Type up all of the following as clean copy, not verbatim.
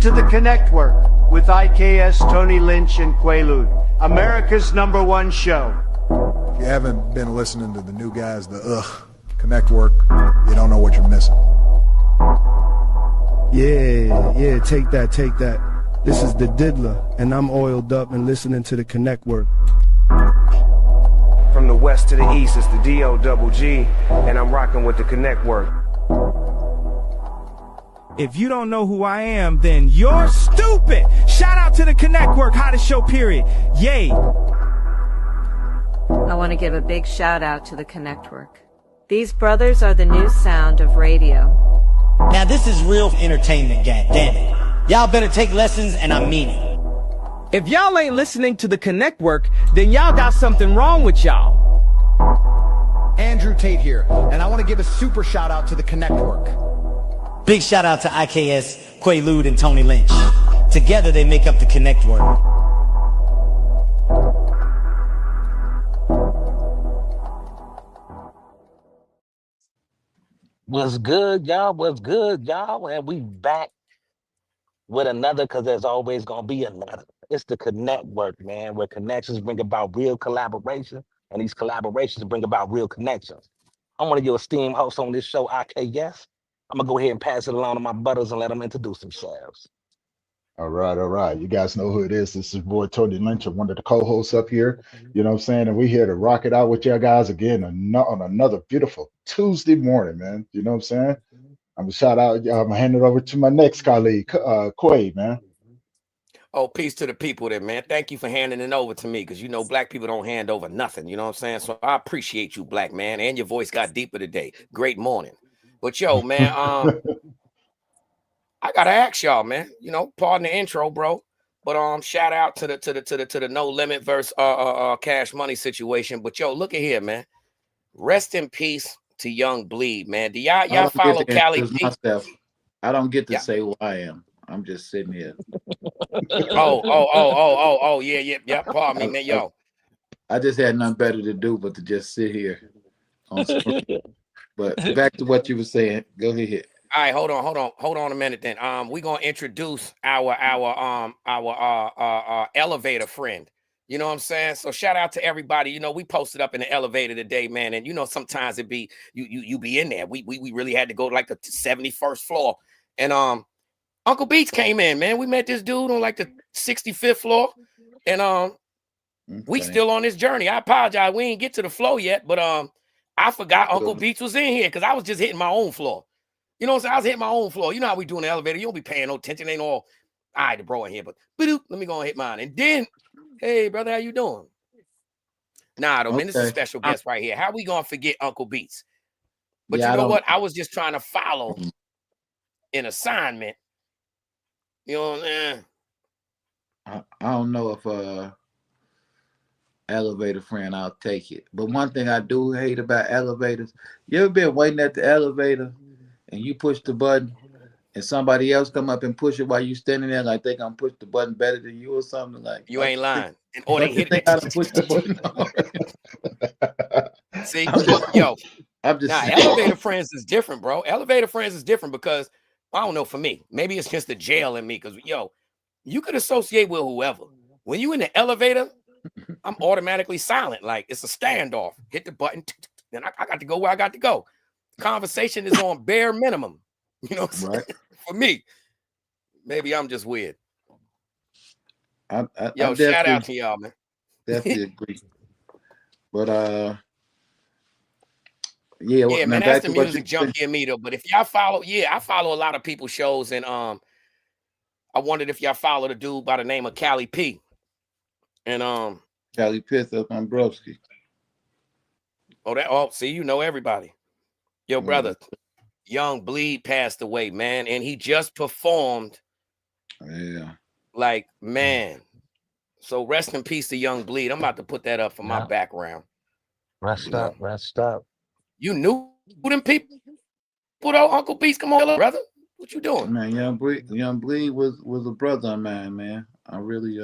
To the Connectwork with IKS, Tony Lynch, and Quaalude, America's #1 show. If you haven't been listening to the new guys, the Connectwork, you don't know what you're missing. Yeah, take that. This is the Diddler, and I'm oiled up and listening to the Connectwork. From the west to the east, it's the D-O-double-G, and I'm rocking with the Connectwork. If you don't know who I am, then you're stupid. Shout out to the Connectwork, hottest show, period. Yay. I want to give a big shout out to the Connectwork. These brothers are the new sound of radio. Now this is real entertainment, gang. Damn it. Y'all better take lessons, and I mean it. If y'all ain't listening to the Connectwork, then y'all got something wrong with y'all. Andrew Tate here, and I want to give a super shout out to the Connectwork. Big shout out to IKS, Quaalude, and Tony Lynch. Together they make up the Connectwork. What's good, y'all? What's good, y'all? And we back with another, because there's always going to be another. It's the Connectwork, man, where connections bring about real collaboration, and these collaborations bring about real connections. I'm one of your esteemed hosts on this show, IKS. I'm going to go ahead and pass it along to my brothers and let them introduce themselves. All right. You guys know who it is. This is your boy Tony Lynch, one of the co-hosts up here. You know what I'm saying? And we're here to rock it out with y'all guys again on another beautiful Tuesday morning, man. You know what I'm saying? I'm going to shout out. I'm going to hand it over to my next colleague, Quay, man. Oh, peace to the people there, man. Thank you for handing it over to me, because, you know, black people don't hand over nothing. You know what I'm saying? So I appreciate you, black man. And your voice got deeper today. Great morning. But, yo, man, I got to ask y'all, man, you know, pardon the intro, bro. But shout out to the No Limit versus Cash Money situation. But, yo, look at here, man. Rest in peace to Young Bleed, man. Do y'all follow Cali P? I don't get to say who I am. I'm just sitting here. Yeah. Pardon me, man. Yo, I just had nothing better to do but to just sit here on screen. But back to what you were saying. Go ahead. All right, hold on a minute. Then we're gonna introduce our elevator friend. You know what I'm saying? So shout out to everybody. You know, we posted up in the elevator today, man. And you know, sometimes it be you be in there. We really had to go to like the 71st floor, and Uncle Beats came in, man. We met this dude on like the 65th floor, and we still on this journey. I apologize, we ain't get to the floor yet, but I forgot Uncle Beats was in here because I was just hitting my own floor. You know what I'm saying? I was hitting my own floor. You know how we do in the elevator. You don't be paying no attention. Ain't all the bro in here, but let me go and hit mine. And then, hey, brother, how you doing? Nah, though, man, this is a special guest right here. How we gonna forget Uncle Beats? But you know what? I was just trying to follow an assignment. You know what I'm saying? I don't know if elevator friend, I'll take it. But one thing I do hate about elevators, you ever been waiting at the elevator and you push the button and somebody else come up and push it while you standing there like they gonna push the button better than you or something? Like, you ain't lying. Or they hit it. Push the button. See, elevator friends is different, bro. Elevator friends is different because I don't know, for me, maybe it's just the jail in me, because you could associate with whoever. When you in the elevator, I'm automatically silent. Like it's a standoff. Hit the button, then I got to go where I got to go. Conversation is on bare minimum. You know what I'm saying? For me. Maybe I'm just weird. Shout out to y'all, man. Definitely agree. But man, that's the music junkie in me though. But if y'all follow, I follow a lot of people's shows, and I wondered if y'all follow the dude by the name of Cali P. And Cali Piss up on Broski. See, you know everybody. Yo, brother, Young Bleed passed away, man, and he just performed. Yeah. Like, man. So rest in peace to Young Bleed. I'm about to put that up for my background. Rest up. You knew them people though, Uncle Beats. Come on, brother. What you doing? Man, Young Bleed was a brother of mine, man. I really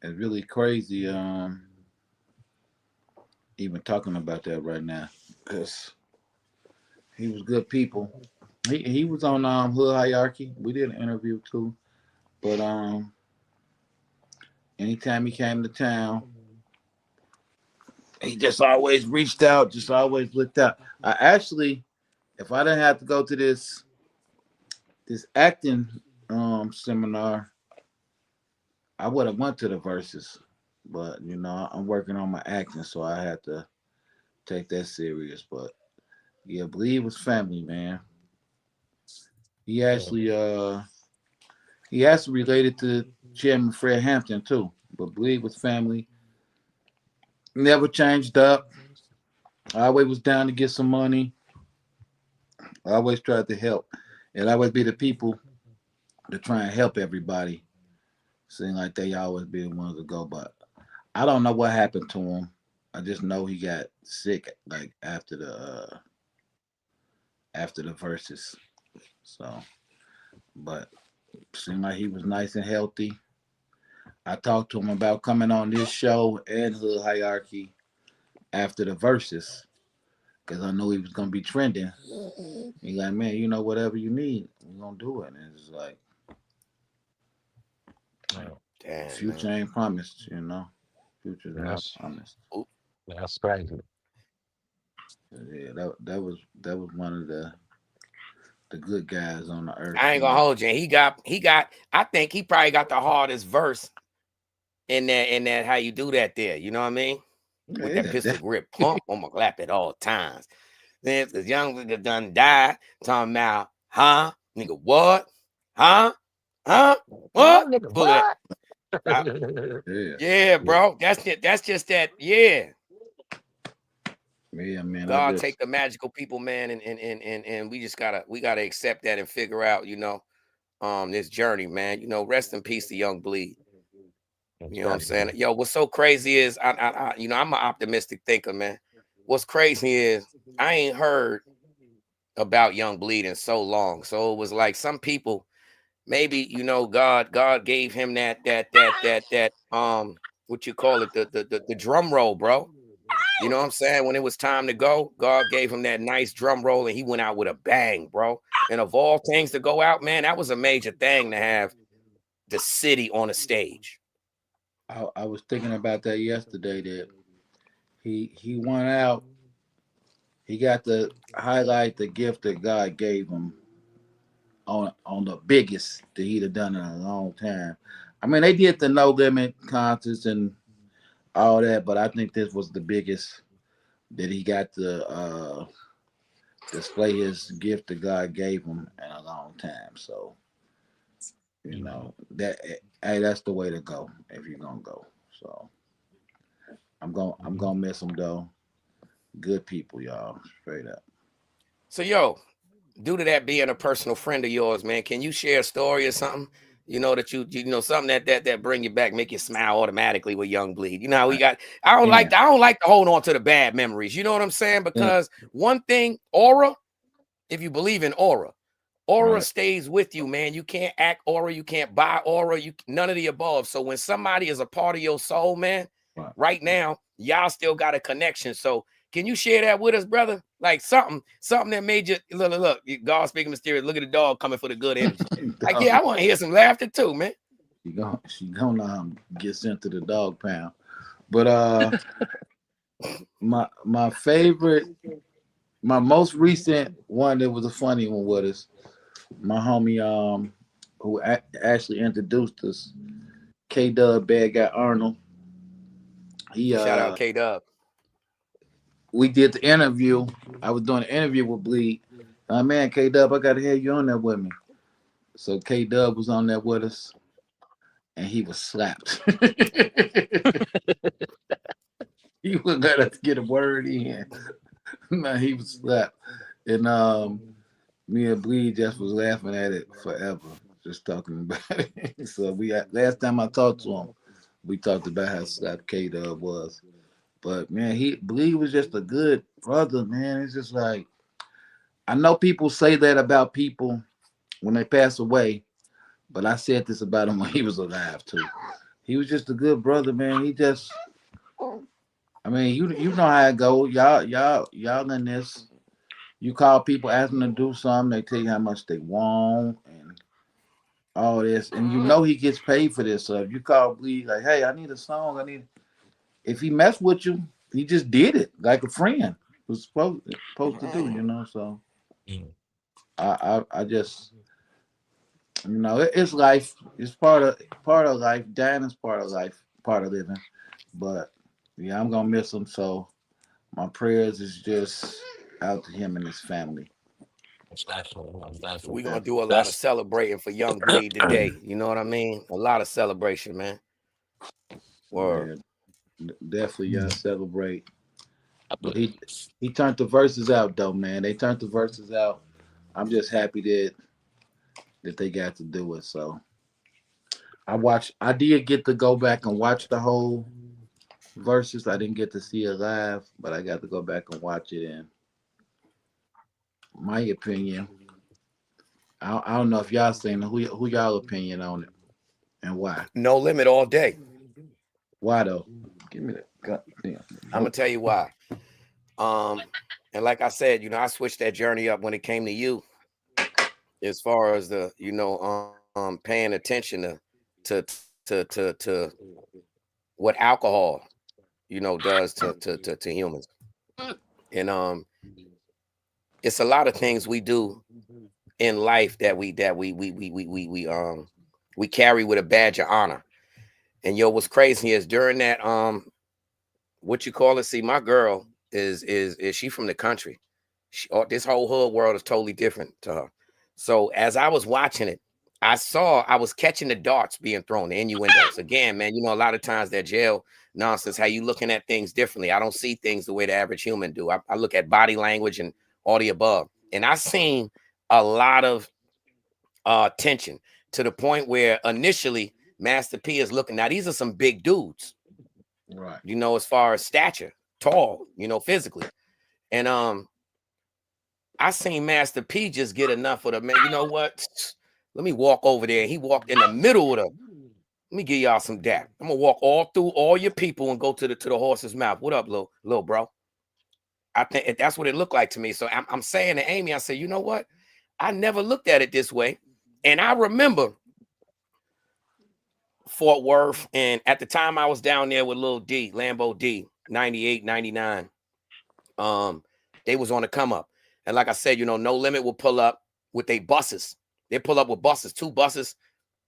it's really crazy even talking about that right now, because he was good people. He was on Hood Hierarchy. We did an interview too. But anytime he came to town, he just always reached out, just always looked out. I actually, if I didn't have to go to this acting seminar, I would have went to the verses. But you know, I'm working on my acting, so I had to take that serious. But yeah, Believe was family, man. He actually related to Chairman Fred Hampton too. But Believe was family. Never changed up. I always was down to get some money. I always tried to help. And I always be the people to try and help everybody. Seem like they always be the ones to go. But I don't know what happened to him. I just know he got sick like after the verses. So, but seemed like he was nice and healthy. I talked to him about coming on this show and Hood Hierarchy after the verses because I knew he was gonna be trending. He like, man, you know, whatever you need, we're gonna do it. And it's like, Damn, future man. ain't promised, you know. Future's not promised. That's crazy. Yeah, that was one of the good guys on the earth. I ain't gonna hold you. He got. I think he probably got the hardest verse in that how you do that there. You know what I mean? With that pistol grip pump on my lap at all times. Then if the young nigga done died, talking about, huh? Nigga, what? Huh? Huh? What? Nigga, Pull it. Yeah, Yeah. bro. That's just that. Yeah. Yeah, man. God take the magical people, man, and we just gotta accept that and figure out, you know, this journey, man. You know, rest in peace to Young Bleed. You know what I'm saying? Yo, what's so crazy is I you know, I'm an optimistic thinker, man. What's crazy is I ain't heard about Young Bleed in so long. So it was like some people, maybe, you know, God gave him that what you call it, the drum roll, bro. You know what I'm saying? When it was time to go, God gave him that nice drum roll and he went out with a bang, bro. And of all things to go out, man, that was a major thing to have the city on a stage. I was thinking about that yesterday that he went out. He got to highlight the gift that God gave him on the biggest that he'd have done in a long time. I mean, they did the No Limit concerts and all that, but I think this was the biggest that he got to display his gift that God gave him in a long time. So, you know, that's the way to go if you're gonna go. So I'm gonna miss him though. Good people, y'all. Straight up. So, yo, due to that being a personal friend of yours, man, can you share a story or something? You know that you know something that bring you back, make you smile automatically with Young Bleed. You know how we got. I don't like to hold on to the bad memories. You know what I'm saying? Because one thing, aura. If you believe in aura stays with you, man. You can't act aura, you can't buy aura, none of the above. So when somebody is a part of your soul, man, right now, y'all still got a connection. So can you share that with us, brother? Like something that made you look. God speaking mysterious. Look at the dog coming for the good energy. Like, yeah, I want to hear some laughter too, man. She gonna get sent to the dog pound. But my favorite, my most recent one that was a funny one with us, my homie who actually introduced us, K Dub Bad Guy Arnold. Shout out K Dub. We did the interview. I was doing an interview with Bleed. Man, K Dub, I gotta have you on there with me. So K Dub was on there with us, and he was slapped. He wouldn't let us get a word in. Man, he was slapped. And me and Bleed just was laughing at it forever, just talking about it. So last time I talked to him, we talked about how slapped K Dub was. But man, Bleed was just a good brother, man. It's just like, I know people say that about people when they pass away, but I said this about him when he was alive too. He was just a good brother, man. He just, I mean, you know how it go. Y'all in this. You call people, ask them to do something, they tell you how much they want and all this, and you know he gets paid for this. So if you call Bleed like, hey, I need a song, if he messed with you, he just did it like a friend was supposed to do, you know. So I just, you know, it's life. It's part of life. Dying is part of life, part of living. But yeah, I'm gonna miss him. So my prayers is just out to him and his family. We're gonna do a lot of celebrating for Young Bleed today. You know what I mean? A lot of celebration, man. Word. Yeah, definitely celebrate. But he turned the verses out though, man. They turned the verses out. I'm just happy that they got to do it. So I did get to go back and watch the whole verses. I didn't get to see it live, but I got to go back and watch it. And my opinion, I don't know if y'all seen it. Who y'all opinion on it and why? No Limit all day. Why though? Give me that. God damn. I'm gonna tell you why. And like I said, you know, I switched that journey up when it came to you, as far as the, you know, paying attention to what alcohol, you know, does to humans. And it's a lot of things we do in life that we carry with a badge of honor. And yo, what's crazy is during that what you call it? See, my girl is she from the country. This whole hood world is totally different to her. So as I was watching it, I was catching the darts being thrown, the innuendos. Again, man, you know, a lot of times that jail nonsense, how you looking at things differently. I don't see things the way the average human do. I look at body language and all the above. And I seen a lot of tension to the point where initially Master P is looking. Now, these are some big dudes. Right. You know, as far as stature, tall, you know, physically. And I seen Master P just get enough of the man. You know what? Let me walk over there. He walked in the middle of the. Let me give y'all some dap. I'm gonna walk all through all your people and go to the horse's mouth. What up, little bro? I think that's what it looked like to me. So I'm saying to Amy, I said, you know what? I never looked at it this way. And I remember Fort Worth, and at the time I was down there with Lil D, Lambo D, 98, 99. They was on the come up. And like I said, you know, No Limit will pull up with their buses. They pull up with buses, 2 buses,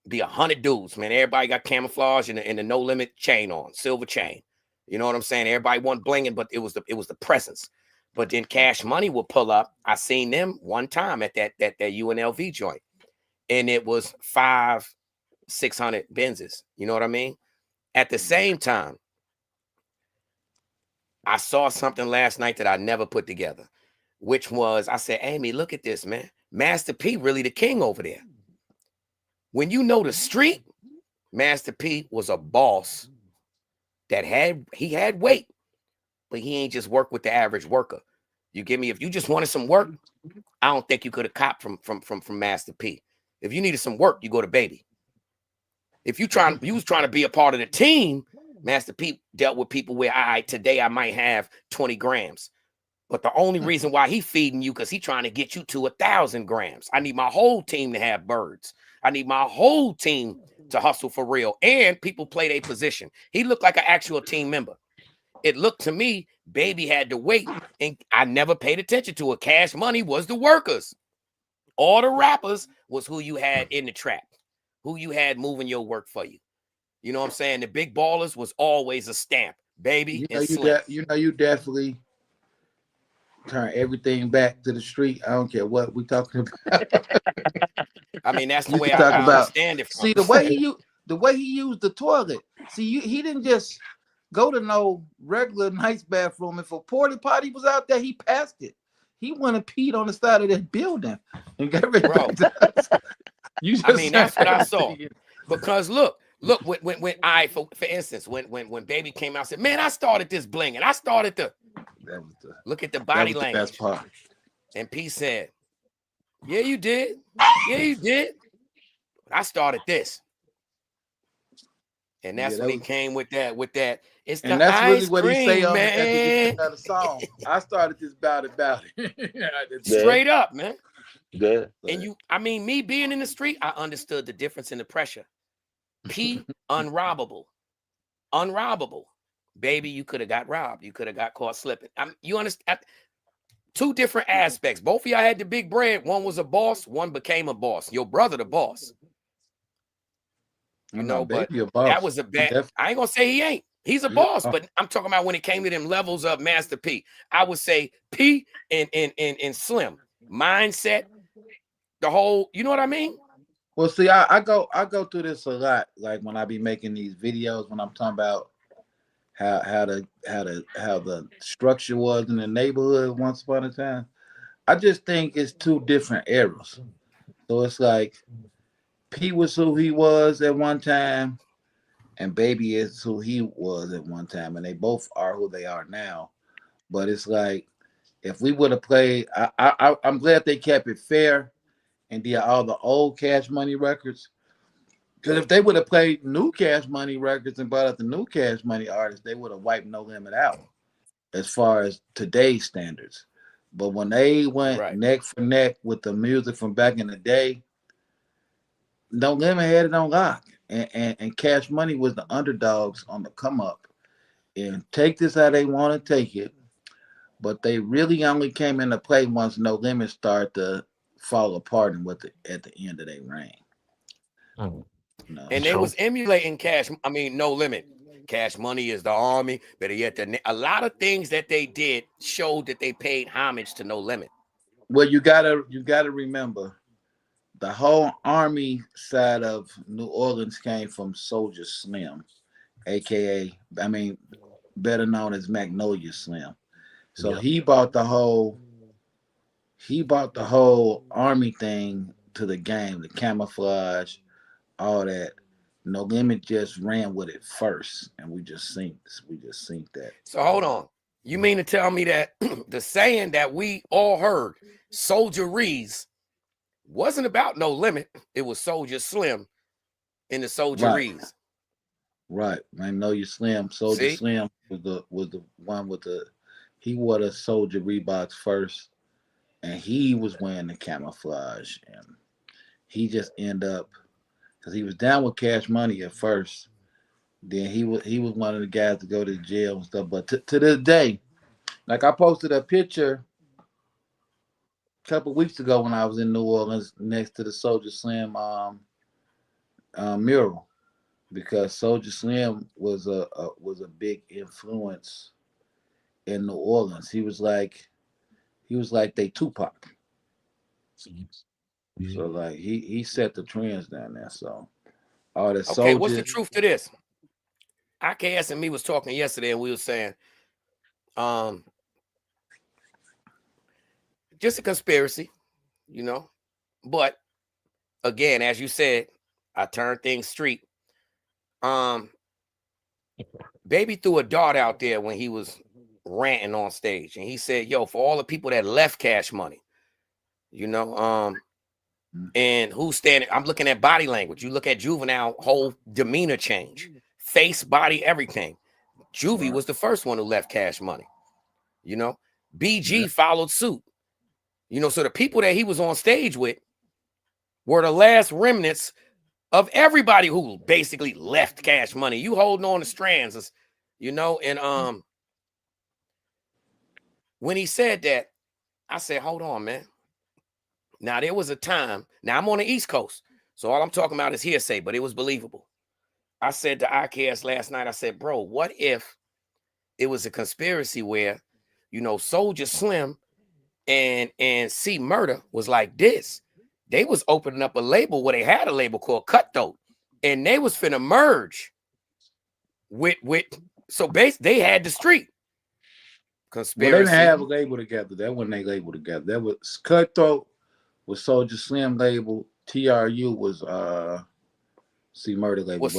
be 100 dudes, man. Everybody got camouflage and the No Limit chain on, silver chain. You know what I'm saying? Everybody wasn't blinging, but it was the presence. But then Cash Money will pull up. I seen them one time at that UNLV joint, and it was 500-600 Benzes. You know what I mean? At the same time, I saw something last night that I never put together, which was, I said, Amy, look at this, man. Master P really the king over there. When you know the street, Master P was a boss that had weight, but he ain't just work with the average worker. You get me? If you just wanted some work, I don't think you could have copped from Master P. If you needed some work, you go to Baby. If you was trying to be a part of the team, Master P dealt with people where today I might have 20 grams. But the only reason why he feeding you, because he trying to get you to 1,000 grams. I need my whole team to have birds. I need my whole team to hustle for real. And people play their position. He looked like an actual team member. It looked to me, Baby had to wait. And I never paid attention to it. Cash Money was the workers. All the rappers was who you had in the trap, who you had moving your work for you. You know what I'm saying? The big ballers was always a stamp. Baby and Slim. You definitely turn everything back to the street. I don't care what we talking about. I mean, that's the way I understand it. See, the way he used the toilet. See, he didn't just go to no regular nice bathroom. If a porta potty was out there, he passed it. He went and peed on the side of that building and got rid of it. I mean, that's what I saw. Because look, when for instance, when Baby came out and said, man, I started this bling and I started the look at the body language. Best part. And P said, yeah, you did. Yeah, you did. I started this. And that's Yeah, when he came with that. It's and the that's really ice what he say cream, on at the beginning man. of the song. I started this about it. Straight up, man. Yeah. And I mean, me being in the street, I understood the difference in the pressure. P, unrobbable. Unrobbable. Baby, you could have got robbed. You could have got caught slipping. You understand? Two different aspects. Both of y'all had the big bread. One was a boss. One became a boss. Your brother, the boss. You know, but that was a bad. I ain't gonna say he ain't. He's a boss, but I'm talking about when it came to them levels of Master P. I would say P and Slim mindset. The whole, you know what I mean? Well, see, I go through this a lot. Like when I be making these videos, when I'm talking about how the structure was in the neighborhood once upon a time. I just think it's two different eras. So it's like P was who he was at one time, and Baby is who he was at one time, and they both are who they are now. But it's like if we would have played, I'm glad they kept it fair and did all the old Cash Money records. Because if they would have played new Cash Money records and brought out the new Cash Money artists, they would have wiped No Limit out as far as today's standards. But when they went neck for neck with the music from back in the day, No Limit had it on lock. And Cash Money was the underdogs on the come up. And take this how they want to take it. But they really only came into play once No Limit started to fall apart and at the end of their reign. No. And they was emulating No Limit. Cash Money is the army. Better yet, a lot of things that they did showed that they paid homage to No Limit. Well, you gotta remember, the whole army side of New Orleans came from Soulja Slim, aka better known as Magnolia Slim. So he bought the whole army thing to the game, the camouflage, all that. No Limit just ran with it first, and we just synced that. So hold on. You mean to tell me that the saying that we all heard, Soldieries, wasn't about No Limit? It was Soulja Slim in the Soldieries. Right. Magnolia Slim. Soulja Slim was the one with he wore the Soulja Reeboks first, and he was wearing the camouflage, and he just ended up, because he was down with Cash Money at first. Then he was one of the guys to go to jail and stuff. But to this day, like I posted a picture a couple of weeks ago when I was in New Orleans next to the Soulja Slim mural, because Soulja Slim was a big influence in New Orleans. He was like they Tupac. So like he set the trends down there. So all the okay, what's the truth to this? IKS and me was talking yesterday, and we were saying, just a conspiracy, you know. But again, as you said, I turned things street. Baby threw a dart out there when he was ranting on stage, and he said, "Yo, for all the people that left Cash Money, you know, and who's standing?" I'm looking at body language. You look at Juvenile, whole demeanor change, face, body, everything. Juvie was the first one who left Cash Money. You know, BG followed suit. You know, so the people that he was on stage with were the last remnants of everybody who basically left Cash Money. You holding on to strands, you know. And when he said that, I said, hold on, man. Now, there was a time. Now, I'm on the East Coast, so all I'm talking about is hearsay, but it was believable. I said to IKS last night, I said, bro, what if it was a conspiracy where, you know, Soulja Slim and C Murder was like this? They was opening up a label where they had a label called Cutthroat, and they was finna merge with so they had the street conspiracy. Well, they didn't have a label together. That wasn't a label together. That was Cutthroat was Soulja Slim label. TRU was C Murder label.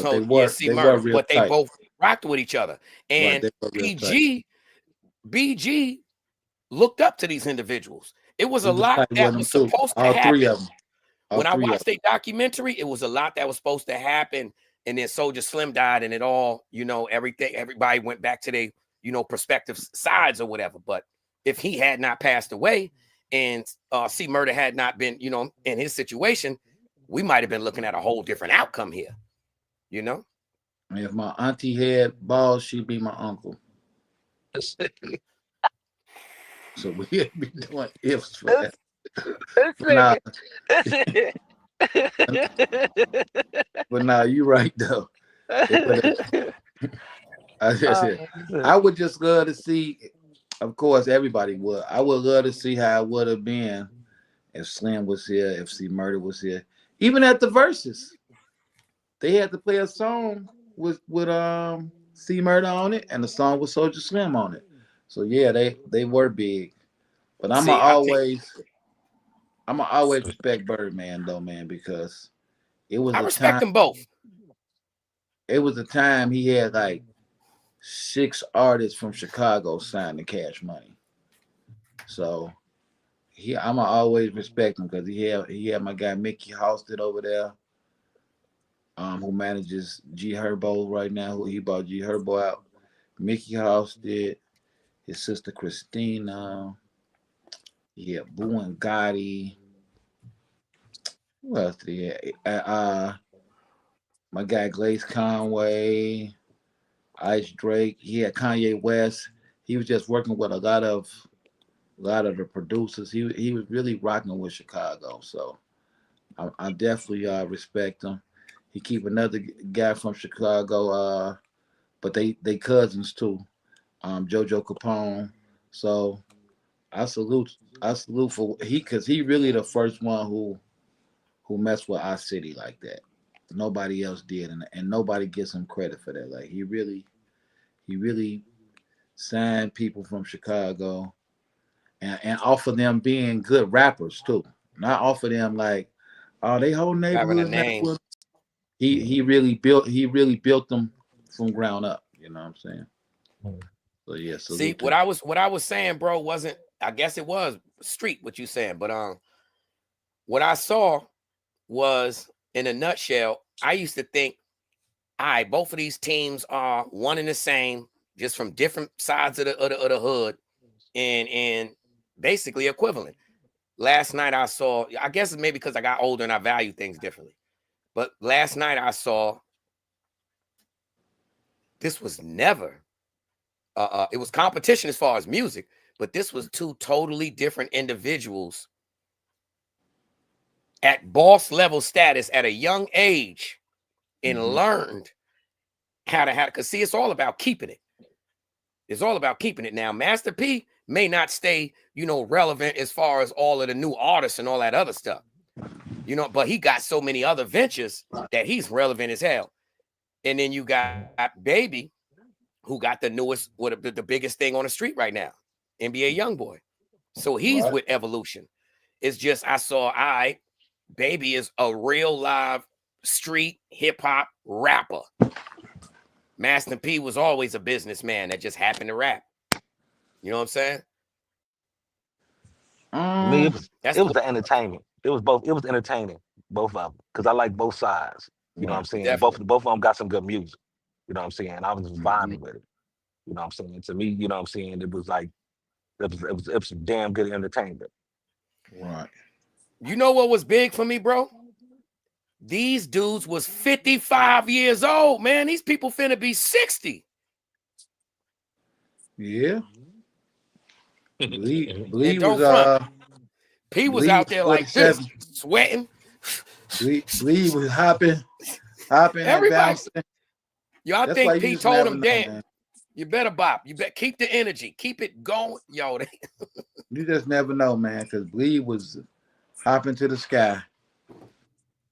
But they both rocked with each other. And BG looked up to these individuals. It was a lot that was supposed to happen. When I watched a documentary, it was a lot that was supposed to happen and then Soldier Slim died, and it all, everybody went back to their, prospective sides or whatever. But if he had not passed away and C Murder had not been, in his situation, we might have been looking at a whole different outcome here, If my auntie had balls, she'd be my uncle. So we'd be doing ifs for that. But now you're right though. I would just love to see. Of course, everybody would. I would love to see how it would have been if Slim was here, if C Murder was here. Even at the verses, they had to play a song with C Murder on it, and the song with Soldier Slim on it. So yeah, they were big. But I'm always respect Birdman though, man, because it was I respect them both. It was a time he had like 6 artists from Chicago signed to Cash Money. So I'ma always respect him because he had my guy Mickey Halstead over there, who manages G Herbo right now, who he bought G Herbo out. Mickey Halstead, his sister Christina, Boo and Gotti. Who else did he have? My guy Glaze Conway, Ice Drake. He had Kanye West. He was just working with a lot of the producers. He was really rocking with Chicago. So I definitely respect him. He keep another guy from Chicago, but they cousins too, JoJo Capone. So I salute for because he really the first one who messed with our city like that. Nobody else did, and nobody gives him credit for that. Like he really signed people from Chicago and offer them being good rappers too. Not offer them like, oh, they whole neighborhood. He really built them from ground up. You know what I'm saying? So yeah. See, what I was saying, bro, wasn't, I guess it was street what you saying, but what I saw was, in a nutshell, I used to think, all right, both of these teams are one and the same, just from different sides of the hood, and basically equivalent. Last night I saw, I guess it's maybe because I got older and I value things differently, but last night I saw this was never, it was competition as far as music, but this was 2 totally different individuals at boss level status at a young age, and learned how to because see, it's all about keeping it. It's all about keeping it. Now, Master P may not stay, relevant as far as all of the new artists and all that other stuff, but he got so many other ventures that he's relevant as hell. And then you got Baby, who got the newest, the biggest thing on the street right now, NBA Youngboy. So he's with Evolution. It's just, I saw, Baby is a real live street hip hop rapper. Master P was always a businessman that just happened to rap. You know what I'm saying? Me, it was the entertainment. It was both. It was entertaining, both of them, because I like both sides. You know what I'm saying? Definitely. Both of them got some good music. You know what I'm saying? I was just vibing with it. You know what I'm saying? To me, you know what I'm saying? It was like it was some damn good entertainment. Right. You know what was big for me, bro? These dudes was 55 years old, man. These people finna be 60. Yeah. Bleed was P was out there like this, sweating. Bleed was hopping and bouncing. Yo, I think P told him, damn, you better bop. You better keep the energy. Keep it going. Yo, you just never know, man, because Bleed was hopping to the sky.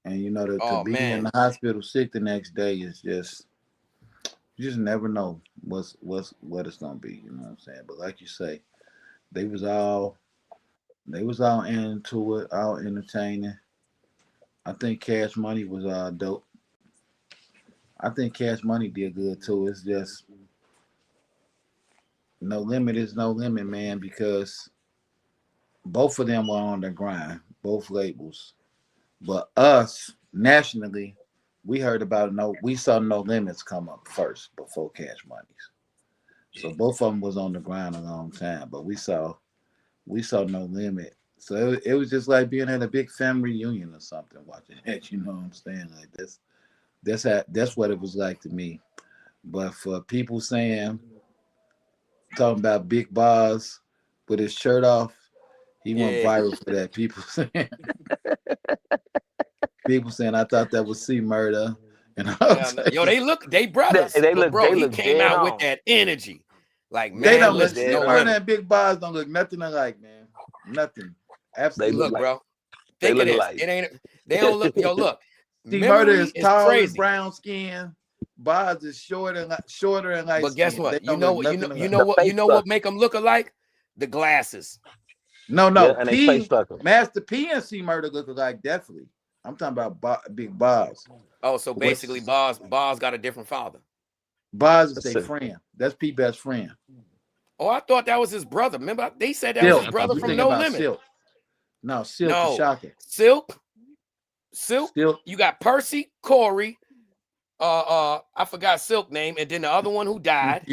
And to be in the hospital sick the next day is just, you just never know what it's gonna be. You know what I'm saying? But like you say, they was all into it, all entertaining. I think Cash Money was dope. I think Cash Money did good too. It's just No Limit is No Limit, man, because both of them were on the grind, both labels. But us, nationally, we heard about we saw No Limits come up first before Cash Money's. So both of them was on the ground a long time, but we saw No Limit. So it was just like being at a big family reunion or something, watching that. You know what I'm saying? Like that's what it was like to me. But for people saying, talking about Big Boss with his shirt off, he went Yeah. viral for that. People saying I thought that was C Murder. And Yo, they brothers. They But bro, he look came dead out with on. that energy. Like, they man, don't look listen, no C Murder limit. and Big Boss don't look nothing alike, man. Nothing. Absolutely. Look, bro. They Think of look this. alike. It ain't. They don't look. Yo, look. C Murder Memory is is tall and crazy. brown skin. Boz is shorter and light But guess skin. what? They You don't know look what? nothing You alike. know what? face You know what structure. make them look alike? The glasses. No, Yeah, and they face structure. Master P and C Murder look alike, definitely. I'm talking about Big Boz. Oh, so basically, Boz got a different father. Boz is That's their it. friend. That's P best friend. Oh, I thought that was his brother. Remember, they said that was his Silk. brother You from thinking No about Limit. Silk? No, Silk No, is shocking. Silk. Silk. You got Percy, Corey. I forgot Silk name, and then the other one who died.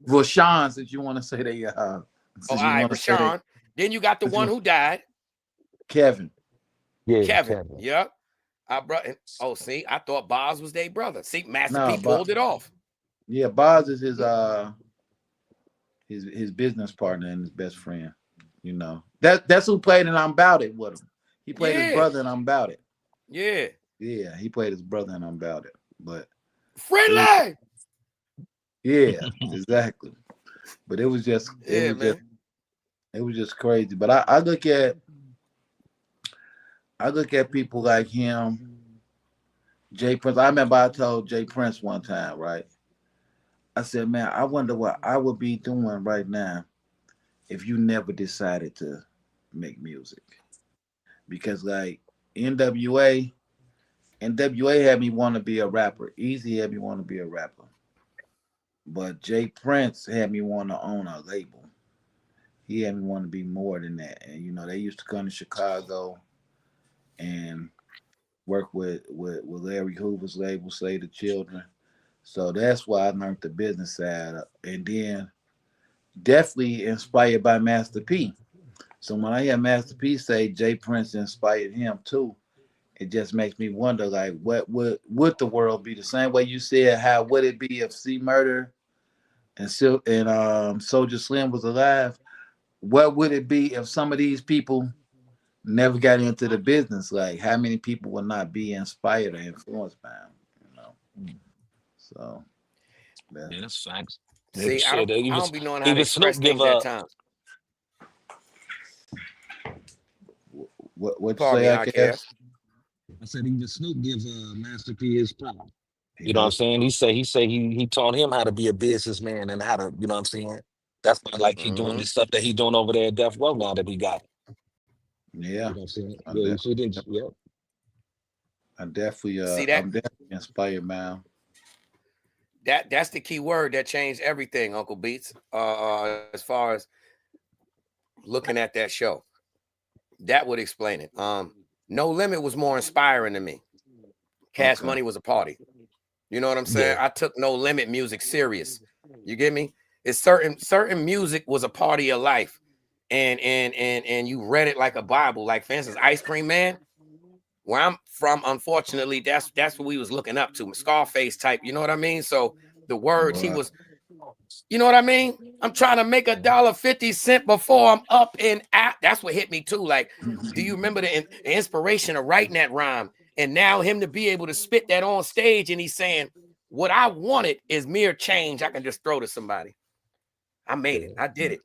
Rashawn, since you want to say they Oh, all right, Rashawn. Then you got the one who died. Kevin. Yeah, Kevin. Yep. Oh, see, I thought Boz was their brother. See, Master P pulled it off. Yeah, Boz is his business partner and his best friend. You know, that's who played in I'm About It with him. He played his brother in I'm About It. Yeah. Yeah, he played his brother in I'm About It. But friendly. Yeah, exactly. But it was just it was just crazy. But I look at people like him, Jay Prince. I remember I told Jay Prince one time, right? I said, man, I wonder what I would be doing right now if you never decided to make music. Because like NWA had me want to be a rapper. Easy had me want to be a rapper. But Jay Prince had me want to own a label. He had me want to be more than that. And you know, they used to come to Chicago and work with Larry Hoover's label, Slay the Children. So that's why I learned the business side. And then definitely inspired by Master P. So when I hear Master P say Jay Prince inspired him too, it just makes me wonder, like, what would the world be? The same way you said, how would it be if C Murder and Soulja Slim was alive? What would it be if some of these people never got into the business? Like, how many people will not be inspired or influenced by him? You know. So yeah, that's facts. See, I don't be knowing how to even express Snoop give things at times. What you Pardon say, me, I guess? I said even Snoop gives Master P his props. You know what I'm saying? He taught him how to be a businessman and how to, you know what I'm saying? That's why like he doing the stuff that he doing over there at Death Row now that he got. Yeah. You know what I'm saying? Yeah, you should did. Yeah. I'm definitely inspired, man. That's the key word that changed everything, Uncle Beats. As far as looking at that show, that would explain it. No Limit was more inspiring to me. Cash Money was a party. You know what I'm saying? Yeah. I took No Limit music serious. You get me? It's certain music was a party of life, and you read it like a Bible. Like for instance, Ice Cream Man. Where I'm from, unfortunately, that's what we was looking up to, Scarface type. You know what I mean? So the words he was, you know what I mean? I'm trying to make $1.50 before I'm up and out. That's what hit me too. Like, do you remember the inspiration of writing that rhyme? And now him to be able to spit that on stage, and he's saying, "What I wanted is mere change I can just throw to somebody. I made it. I did it."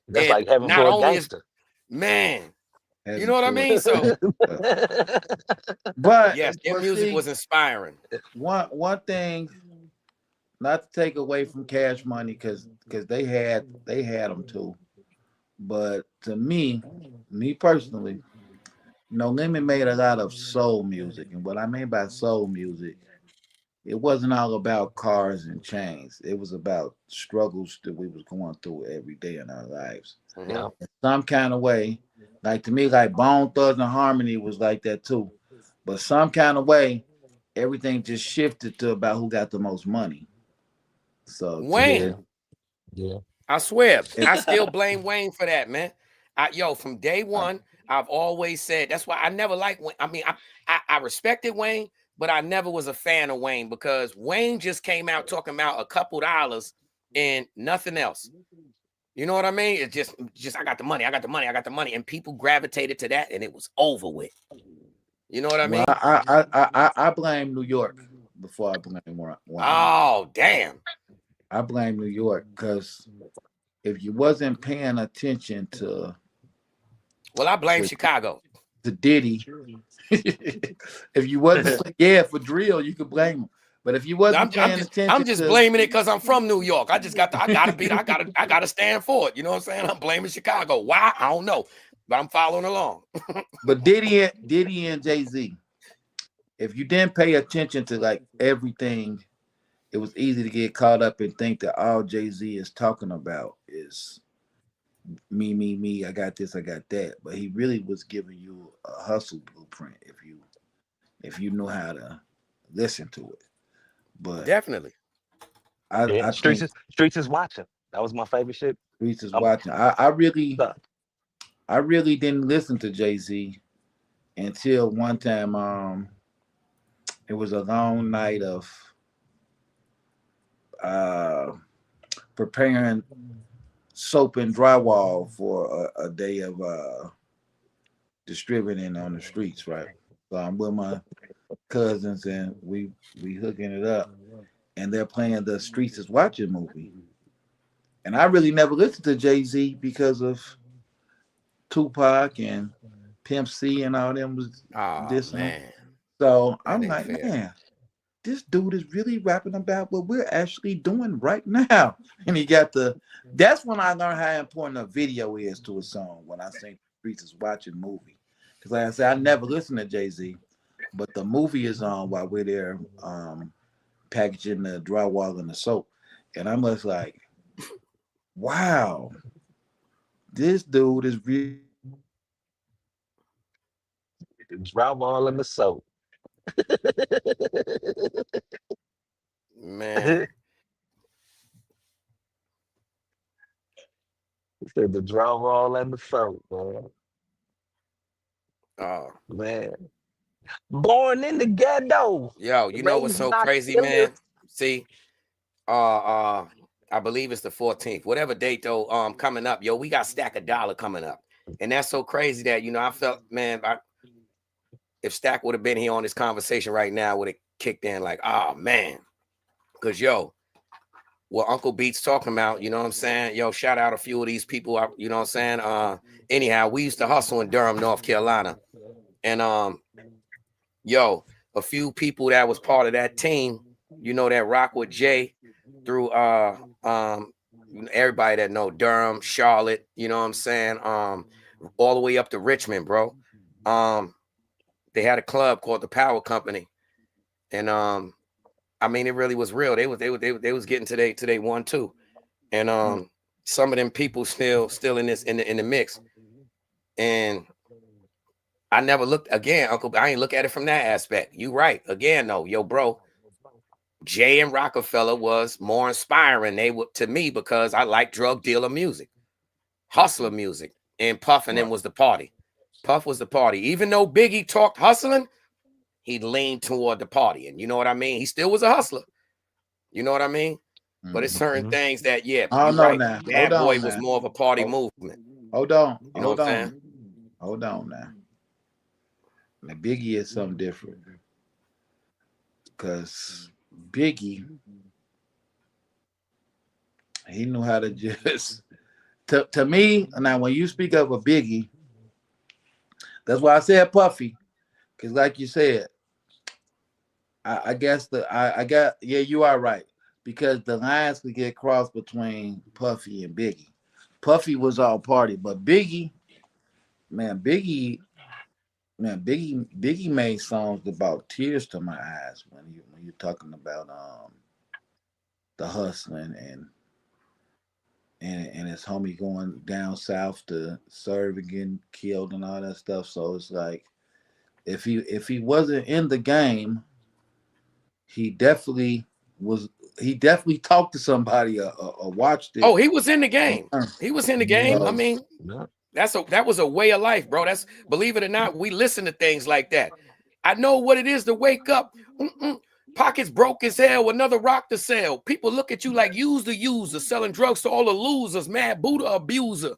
That's and like heaven not for a only gangster. You know what I mean? So, but yes, their music was inspiring. One thing, not to take away from Cash Money, because they had them too. But to me personally, No Limit made a lot of soul music, and what I mean by soul music, it wasn't all about cars and chains. It was about struggles that we was going through every day in our lives. Yeah. In some kind of way, like to me, like Bone Thugs and Harmony was like that too. But some kind of way, everything just shifted to about who got the most money. So Wayne, Yeah. I swear, I still blame Wayne for that, man. From day one, I've always said that's why I never liked Wayne. I mean, I respected Wayne, but I never was a fan of Wayne because Wayne just came out talking about a couple dollars and nothing else. You know what I mean? It's just I got the money, I got the money, I got the money, and people gravitated to that, and it was over with. You know what I well, mean? I blame New York before I blame Wayne. Oh, damn. I blame New York because if you wasn't paying attention to Well, I blame to, Chicago. to Diddy, if you wasn't for drill, you could blame him. But if you wasn't paying I'm attention just to blaming it because I'm from New York. I gotta stand for it. You know what I'm saying? I'm blaming Chicago. Why? I don't know. But I'm following along. but Diddy and Jay-Z, if you didn't pay attention to like everything, it was easy to get caught up and think that all Jay-Z is talking about is me, I got this, I got that. But he really was giving you a hustle blueprint if you know how to listen to it. But Definitely. Yeah. I think Streets is watching. That was my favorite shit. Reese is Um, watching. I really didn't listen to Jay-Z until one time it was a long night of uh preparing soap and drywall for a day of distributing on the streets, right? So I'm with my cousins and we hooking it up and they're playing the Streets is Watching movie. And I really never listened to Jay-Z because of Tupac and Pimp C and all them was Oh dissing him. man. So That I'm ain't like, fair. man, this dude is really rapping about what we're actually doing right now. And he got that's when I learned how important a video is to a song when I sing Streets is Watching movie. Because like I said, I never listened to Jay-Z, but the movie is on while we're there packaging the drywall and the soap. And I'm just like, wow, this dude is really drywall in the soap. Man. He said the drywall and the soap, man. Oh. Man. Born in the ghetto. Yo, you know what's Raised so by crazy, killers. man? See, I believe it's the 14th, whatever date though. Coming up, yo, we got Stack a Dollar coming up, and that's so crazy that I felt, man, if Stack would have been here on this conversation right now, would have kicked in like, oh man, because yo, what Uncle Beats talking about, you know what I'm saying? Yo, shout out a few of these people, you know what I'm saying? Anyhow, we used to hustle in Durham, North Carolina, and yo, a few people that was part of that team, that rock with Jay through everybody that know Durham, Charlotte, you know what I'm saying? All the way up to Richmond, bro. They had a club called the Power Company. And I mean it really was real. They was getting to they 1-2. And some of them people still in this in the mix. And I never looked again, Uncle. I ain't look at it from that aspect. You right. Again, though, yo, bro. Jay and Rockefeller was more inspiring. They were to me because I like drug dealer music, hustler music, and Puff and them was the party. Puff was the party. Even though Biggie talked hustling, he leaned toward the party. And you know what I mean? He still was a hustler. You know what I mean? But it's certain things that, yeah, I don't you're know right. now. Bad Hold Boy on was now. more of a party movement. Hold on. You know what I'm saying? Hold on now. Now Biggie is something different. Because Biggie, he knew how to just to me, now when you speak of a Biggie, that's why I said Puffy. Because like you said, I guess you are right. Because the lines could get crossed between Puffy and Biggie. Puffy was all party, but Biggie, Biggie made songs that brought tears to my eyes when you're talking about the hustling and his homie going down south to serve and getting killed and all that stuff. So it's like if he wasn't in the game, he definitely was. He definitely talked to somebody or watched it. Oh, he was in the game. He was in the game. I So, mean, that was a way of life, bro. That's, believe it or not, we listen to things like that. I know what it is to wake up. Pockets broke as hell, another rock to sell. People look at you like use the user, selling drugs to all the losers, mad Buddha abuser.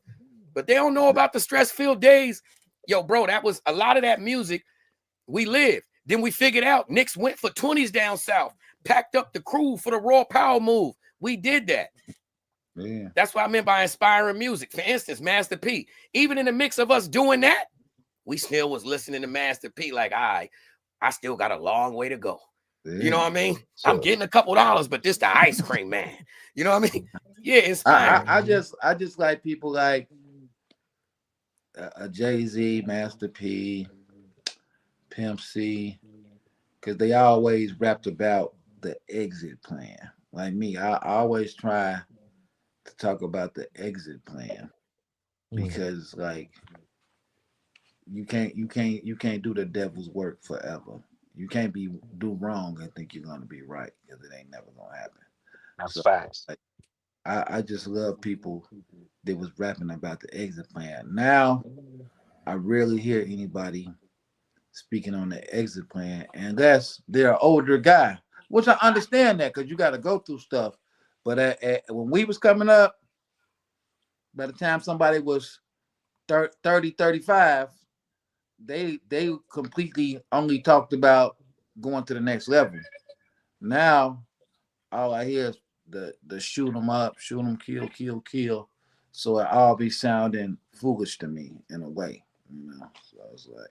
But they don't know about the stress-filled days. Yo, bro, that was a lot of that music we lived. Then we figured out Knicks went for 20s down south, packed up the crew for the raw power move. We did that. yeah. That's what I meant by inspiring music. For instance, Master P. Even in the mix of us doing that, we still was listening to Master P like, I still got a long way to go. Yeah. You know what I mean? I'm getting a couple dollars, but this the ice cream man. You know what I mean? Yeah, inspiring. I just like people like Jay-Z, Master P, Pimp C, because they always rapped about the exit plan. Like me, I always try to talk about the exit plan because like you can't do the devil's work forever. You can't do wrong and think you're gonna be right because it ain't never gonna happen. That's So facts. like, I just love people that was rapping about the exit plan. Now I rarely hear anybody speaking on the exit plan unless they're an older guy, which I understand that because you got to go through stuff. But when we was coming up, by the time somebody was 30, 35, they completely only talked about going to the next level. Now all I hear is the shoot them up, shoot them, kill, kill, kill. So it all be sounding foolish to me in a way, you know. So I was like,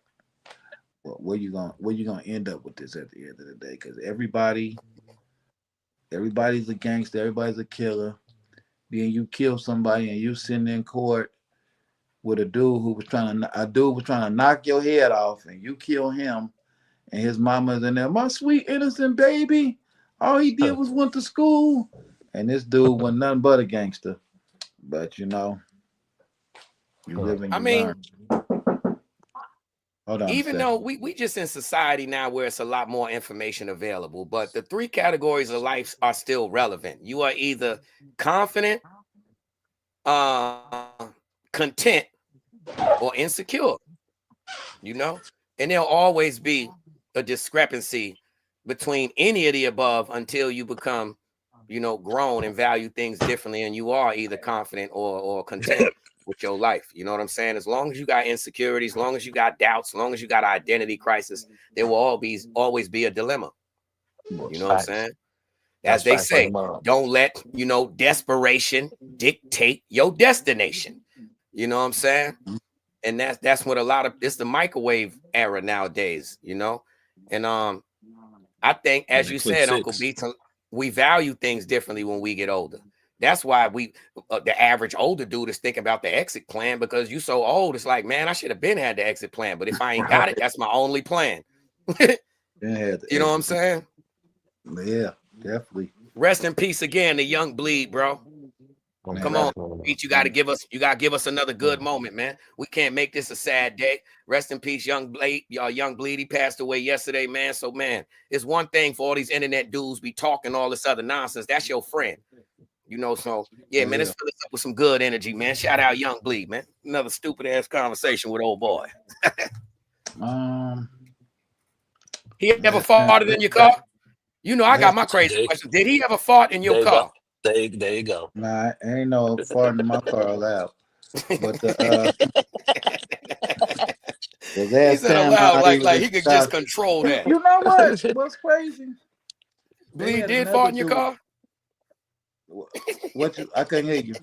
well, where you gonna end up with this at the end of the day? Because everybody's a gangster, everybody's a killer. Then you kill somebody and you sitting in court with a dude was trying to knock your head off, and you kill him, and his mama's in there, my sweet innocent baby. All he did was went to school, and this dude was nothing but a gangster. But you know, you live and I you mean, learn. Hold on even though we just in society now where it's a lot more information available, but the three categories of life are still relevant. You are either confident, content, or insecure, you know, and there'll always be a discrepancy between any of the above until you become, grown and value things differently, and you are either confident or content with your life. You know what I'm saying? As long as you got insecurities, as long as you got doubts, as long as you got identity crisis, there will always be a dilemma. You know what I'm saying? As they say, don't let, desperation dictate your destination. You know what I'm saying? And that's what a lot of, it's the microwave era nowadays, And I think, as you said, Uncle B, we value things differently when we get older. That's why the average older dude is thinking about the exit plan, because you so old. It's like, man, I should have been had the exit plan, but if I ain't got it, that's my only plan. You know what I'm saying? Yeah, definitely. Rest in peace again, the young bleed, bro. Come on, Pete, you gotta give us another good moment, man. We can't make this a sad day. Rest in peace, young Bleed. Young Bleed, he passed away yesterday, man. So, man, it's one thing for all these internet dudes be talking all this other nonsense. That's your friend. So yeah, man, let's fill this up with some good energy, man. Shout out Young Bleed, man. Another stupid ass conversation with old boy. He ever farted in your car? I got my crazy question. Did he ever fart in your car? There you go. Nah, ain't no farting in my car allowed. But the last he said time allowed, like he could just control that. You know what? What's crazy? Bleed did fart in your car? I couldn't hear you.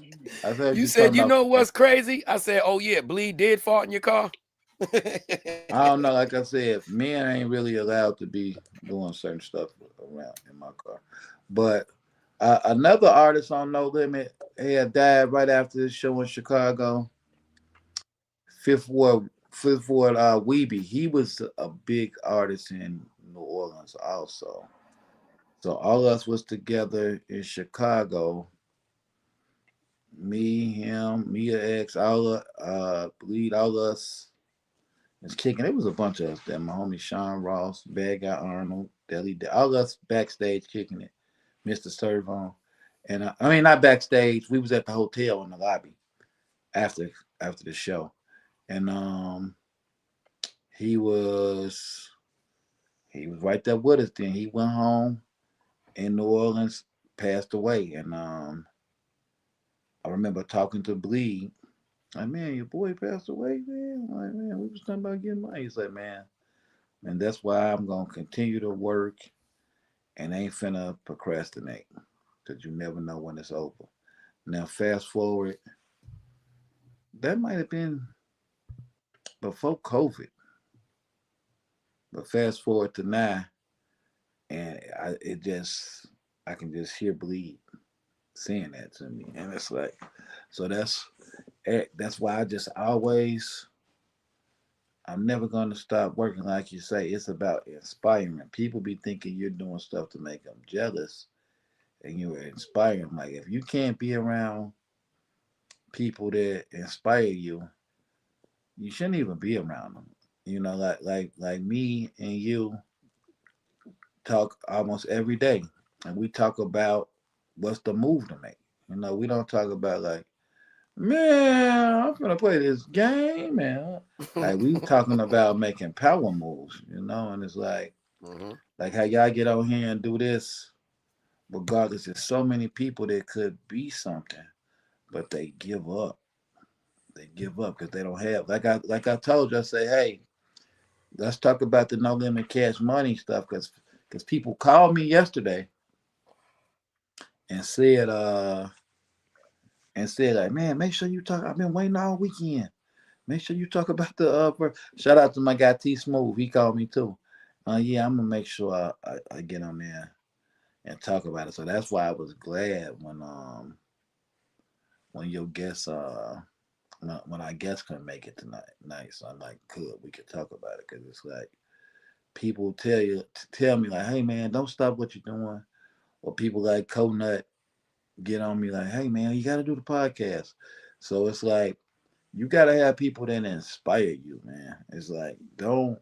I said you said, what's crazy? I said, oh yeah, Bleed did fart in your car. I don't know. Like I said, men ain't really allowed to be doing certain stuff around in my car. But another artist on No Limit had died right after this show in Chicago. Fifth Ward Weeby. He was a big artist in New Orleans also. So all of us was together in Chicago. Me, him, Mia X, Bleed, all of us was kicking. It was a bunch of us there. My homie Sean Ross, Bad Guy Arnold, Deli, all us backstage kicking it. Mr. Servon, and I mean not backstage. We was at the hotel in the lobby after the show, and he was right there with us. Then he went home in New Orleans, passed away, and I remember talking to Bleed. Like, man, your boy passed away, man. Like, man, we was talking about getting money. He's like, man, and that's why I'm gonna continue to work and ain't finna procrastinate, because you never know when it's over. Now, fast forward, that might have been before COVID, but fast forward to now, and I can just hear Bleed saying that to me, and it's like, so that's why I just always, I'm never gonna stop working. Like you say, it's about inspiring. People be thinking you're doing stuff to make them jealous, and you're inspiring. Like if you can't be around people that inspire you, you shouldn't even be around them. You know, like me and you talk almost every day, and we talk about what's the move to make. You know, we don't talk about like, man, I'm gonna play this game, man. Like we talking about making power moves, you know, and it's like how y'all get on here and do this. Regardless, there's so many people that could be something, but they give up. They give up because they don't have. Like I told you, I say, hey, let's talk about the no limit cash money stuff because people called me yesterday and said like, man, make sure you talk. I've been waiting all weekend. Make sure you talk about the shout out to my guy T Smooth. He called me too. Yeah, I'm gonna make sure I get on there and talk about it. So that's why I was glad when your guest when our guest couldn't make it tonight. Nice. So I'm like, good, we could talk about it because it's like people tell me like, hey man, don't stop what you're doing. Or people like Conut get on me like, hey man, you gotta do the podcast. So it's like you gotta have people that inspire you, man. It's like don't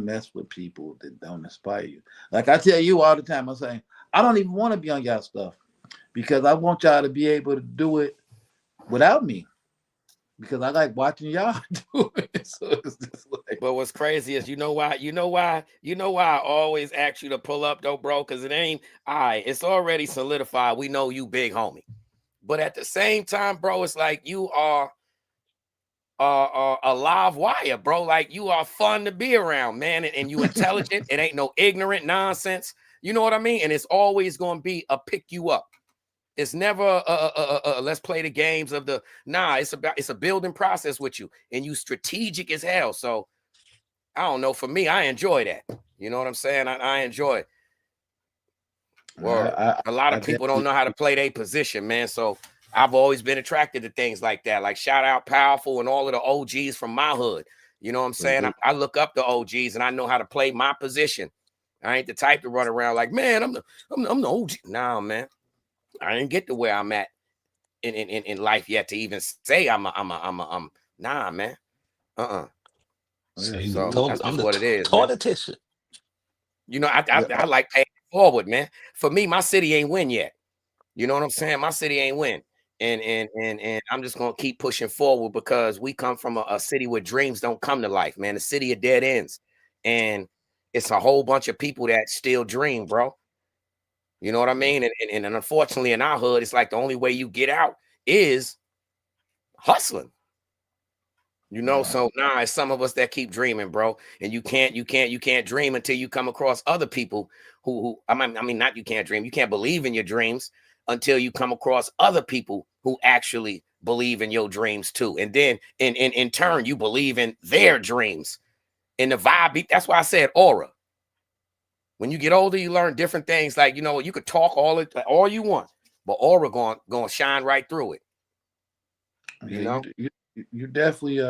mess with people that don't inspire you. Like I tell you all the time, I'm saying I don't even want to be on y'all stuff because I want y'all to be able to do it without me because I like watching y'all do it. So it's just like. But what's crazy is you know why I always ask you to pull up though, bro, because it ain't it's already solidified. We know you big homie. But at the same time, bro, it's like you are a live wire, bro. Like you are fun to be around, man, and you intelligent. It ain't no ignorant nonsense. You know what I mean? And it's always going to be a pick you up. It's never let's play the games of the it's a building process with you, and you strategic as hell. So I don't know. For me, I enjoy that. You know what I'm saying? I enjoy it. Well, a lot of people don't know how to play their position, man. So I've always been attracted to things like that. Like shout out Powerful and all of the OGs from my hood. You know what I'm saying? I look up the OGs and I know how to play my position. I ain't the type to run around like, man, I'm the OG. Nah, man. I didn't get to where I'm at in life yet to even say I'm nah, man. So that's just what it is, politician. You know, I like paying forward, man. For me, my city ain't win yet. You know what I'm saying? My city ain't win. And I'm just gonna keep pushing forward because we come from a city where dreams don't come to life, man. A city of dead ends. And it's a whole bunch of people that still dream, bro. You know what I mean? And unfortunately in our hood, it's like the only way you get out is hustling. You know, so it's some of us that keep dreaming, bro. And you can't dream until you come across other people who I mean, not you can't dream. You can't believe in your dreams until you come across other people who actually believe in your dreams too. And then in turn, you believe in their dreams. And the vibe, that's why I said aura. When you get older, you learn different things. Like, you know, you could talk all you want, but aura going to shine right through it. You know? You definitely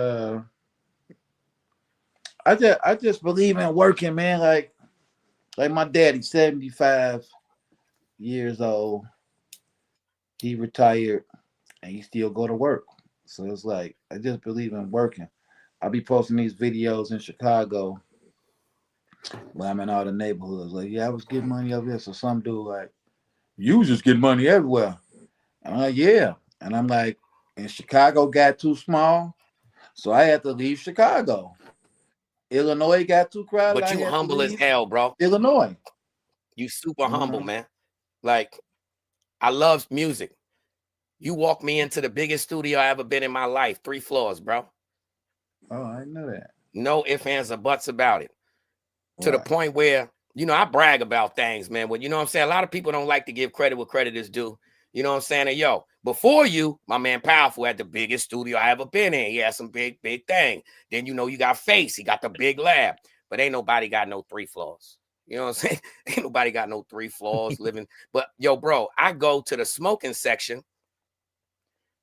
I just believe in working, man. Like my daddy, 75 years old. He retired and he still go to work. So it's like I just believe in working. I be posting these videos in Chicago where I'm in all the neighborhoods. Like, yeah, I was getting money over here. So some dude like, you was just getting money everywhere. And I'm like, yeah. And I'm like, and Chicago got too small, so I had to leave Chicago. Illinois got too crowded. But I you had to humble as leave hell, bro. Illinois. You super humble, Mhm. man. Like, I love music. You walked me into the biggest studio I ever been in my life. 3 floors, bro. Oh, I know that. No ifs, ands, or buts about it. To the Right. point where, you know, I brag about things, man. When, you know what I'm saying? A lot of people don't like to give credit where credit is due. You know what I'm saying? And yo, before you, my man Powerful had the biggest studio I ever been in. He had some big thing. Then, you know, you got Face. He got the big lab. But ain't nobody got no 3 floors. You know what I'm saying? Ain't nobody got no 3 floors living. But yo, bro, I go to the smoking section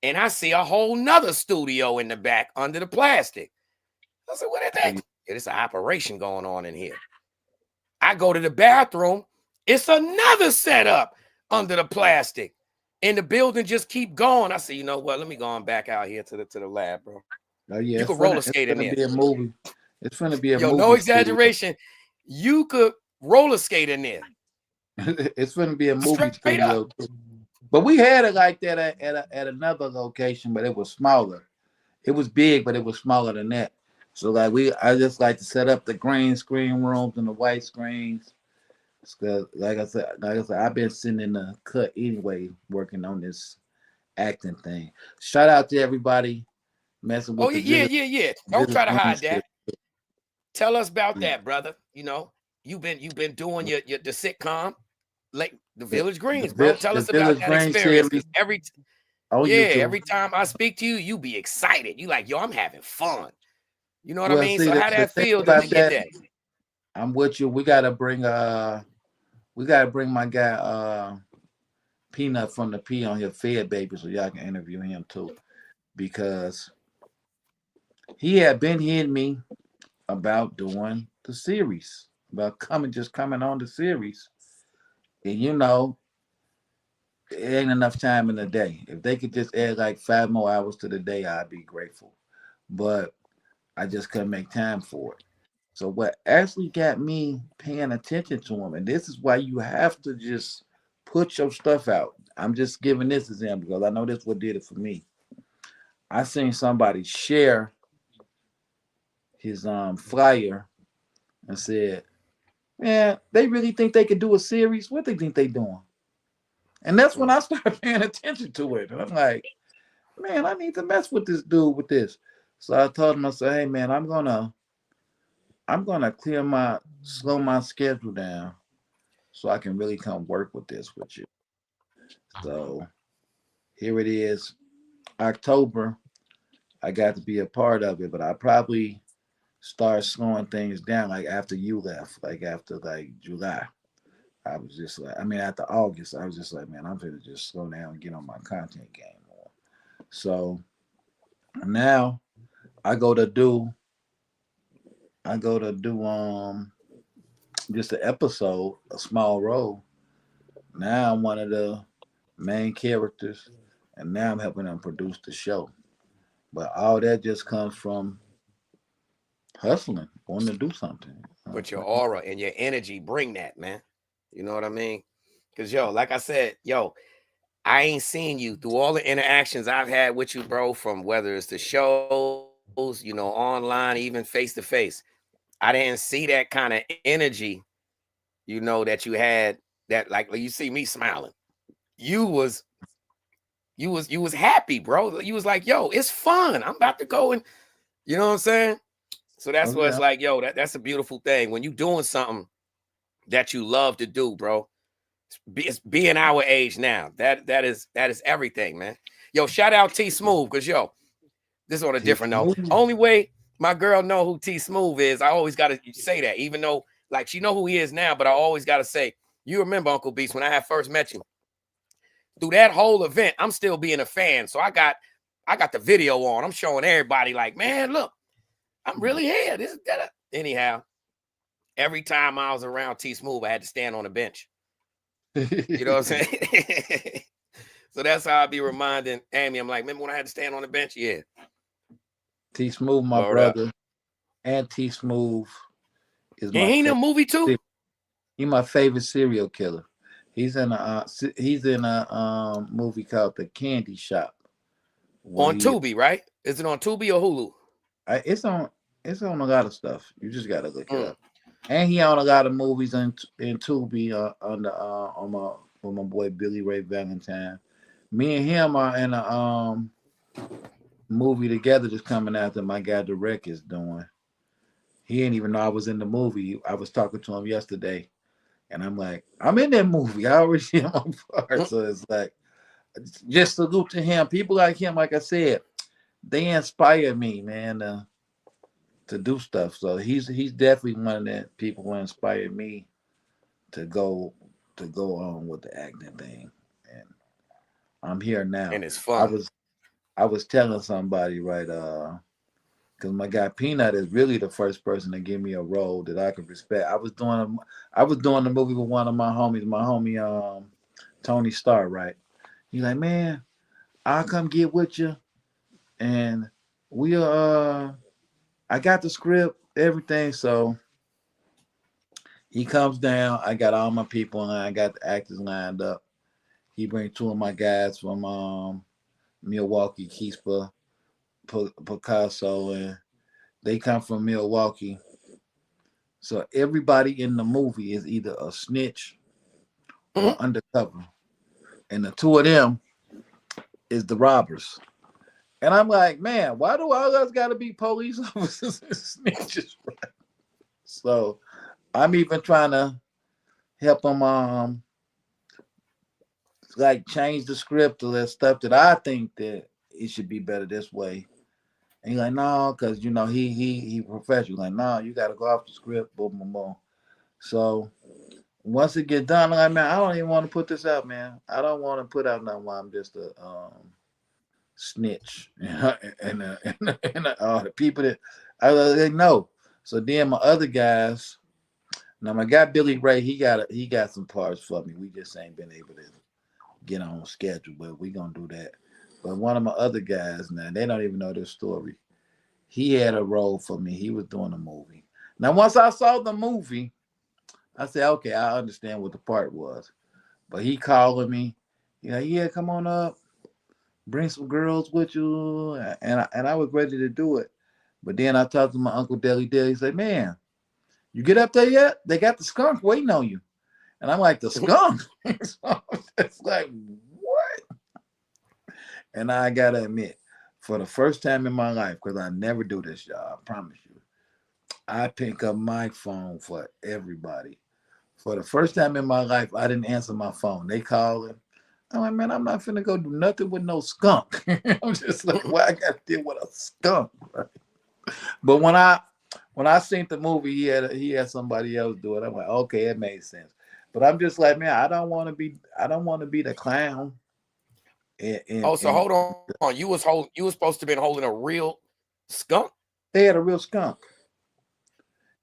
and I see a whole nother studio in the back under the plastic. I said, what is that? Yeah, there's an operation going on in here. I go to the bathroom. It's another setup under the plastic. And the building just keep going. I said, you know what? Let me go on back out here to the lab, bro. Oh, yeah, You could roller skate in there. Be a movie. It's gonna be a Yo, movie. no exaggeration. You could roller skate in there. It's gonna be a movie Straight studio. up. But we had it like that at another location, but it was smaller. It was big, but it was smaller than that. So like I just like to set up the green screen rooms and the white screens. Cause like I said, I've been sitting in the cut anyway, working on this acting thing. Shout out to everybody messing with Oh, yeah. Don't try to hide that. Tell us about that, brother. You know, you've been doing the sitcom, like the Village Greens, bro. Tell us about that experience. Every time I speak to you, you be excited. You like, yo, I'm having fun. You know what I mean? So how that feel to get that? I'm with you. We gotta bring my guy Peanut from the P on here, Fed Baby, so y'all can interview him too. Because he had been hitting me about doing the series, about coming on the series. And you know, it ain't enough time in the day. If they could just add like 5 more hours to the day, I'd be grateful. But I just couldn't make time for it. So what actually got me paying attention to him, and this is why you have to just put your stuff out. I'm just giving this example because I know this what did it for me. I seen somebody share his flyer and said, man, they really think they could do a series? What they think they doing? And that's when I started paying attention to it. And I'm like, man, I need to mess with this dude with this. So I told him, I said, hey man, I'm gonna slow my schedule down so I can really come work with this with you. So here it is, October. I got to be a part of it, but I probably start slowing things down like after you left, like after like July. I was just like, I mean, after August, I was just like, man, I'm gonna just slow down and get on my content game more. So now I go to do just an episode, a small role. Now I'm one of the main characters, and now I'm helping them produce the show. But all that just comes from hustling, wanting to do something. But your aura and your energy bring that, man. You know what I mean? Because, yo, like I said, yo, I ain't seen you through all the interactions I've had with you, bro, from whether it's the shows, you know, online, even face to face. I didn't see that kind of energy, you know, that you had, that like you see me smiling. You was happy, bro. You was like, yo, it's fun. I'm about to go and, you know what I'm saying? So that's what it's like, yo, that's a beautiful thing. When you doing something that you love to do, bro. It's being our age now. That is everything, man. Yo, shout out T Smooth, because yo, this is on a different note. Only way my girl know who T Smooth is, I always gotta say that, even though like she know who he is now, but I always gotta say, you remember Uncle Beast when I had first met you. Through that whole event, I'm still being a fan. So I got the video on. I'm showing everybody like, man, look, I'm really here. This is that. Anyhow, every time I was around T Smooth, I had to stand on the bench. You know what I'm saying? So that's how I be reminding Amy. I'm like, remember when I had to stand on the bench? Yeah. T Smooth, my Word up. brother, and T Smooth is And my he in a favorite. movie too? He's my favorite serial killer. He's in a movie called The Candy Shop. On Tubi, right? Is it on Tubi or Hulu? It's on a lot of stuff. You just gotta look it Mm. up. And he on a lot of movies in Tubi on my boy Billy Ray Valentine. Me and him are in a movie together that's coming out that my guy Direct is doing. He didn't even know I was in the movie. I was talking to him yesterday, and I'm like, I'm in that movie. I already see him on part. So it's like, just salute to him. People like him, like I said, they inspire me, man, to do stuff. So he's definitely one of the people who inspired me to go on with the acting thing. And I'm here now. And it's fun. I was telling somebody, right, because my guy Peanut is really the first person to give me a role that I could respect. I was doing the movie with one of my homies, my homie Tony Starr, right? He's like, man, I'll come get with you, and I got the script, everything. So he comes down. I got all my people and I got the actors lined up. He brings two of my guys from Milwaukee, Keispa, Picasso, and they come from Milwaukee. So everybody in the movie is either a snitch or undercover. And the two of them is the robbers. And I'm like, man, why do all us gotta be police officers and snitches? So I'm even trying to help them like change the script to that stuff that I think that it should be better this way. And he's like, no, because you know he professional. Like, no, you gotta go off the script, boom, boom, boom. So once it get done, I'm like, man, I don't even want to put this out, man. I don't want to put out nothing while I'm just a snitch. And the people that they know. So then my other guys, now my guy Billy Ray, he got some parts for me. We just ain't been able to get on schedule, but we gonna do that. But one of my other guys, now they don't even know this story. He had a role for me. He was doing a movie. Now, once I saw the movie, I said, okay, I understand what the part was. But he calling me, yeah, come on up, bring some girls with you, and I was ready to do it. But then I talked to my uncle Deli Deli. He said, man, you get up there yet? They got the skunk waiting on you. And I'm like, the skunk? So it's like, what? And I gotta admit, for the first time in my life, because I never do this, y'all, I promise you, I pick up my phone for everybody. For the first time in my life, I didn't answer my phone. They calling. I'm like, man, I'm not finna go do nothing with no skunk. I'm just like, why I got to deal with a skunk? Right? But when I seen the movie, he had somebody else do it. I'm like, okay, it made sense. But I'm just like, man, I don't want to be the clown. So hold on. You was supposed to be holding a real skunk. They had a real skunk.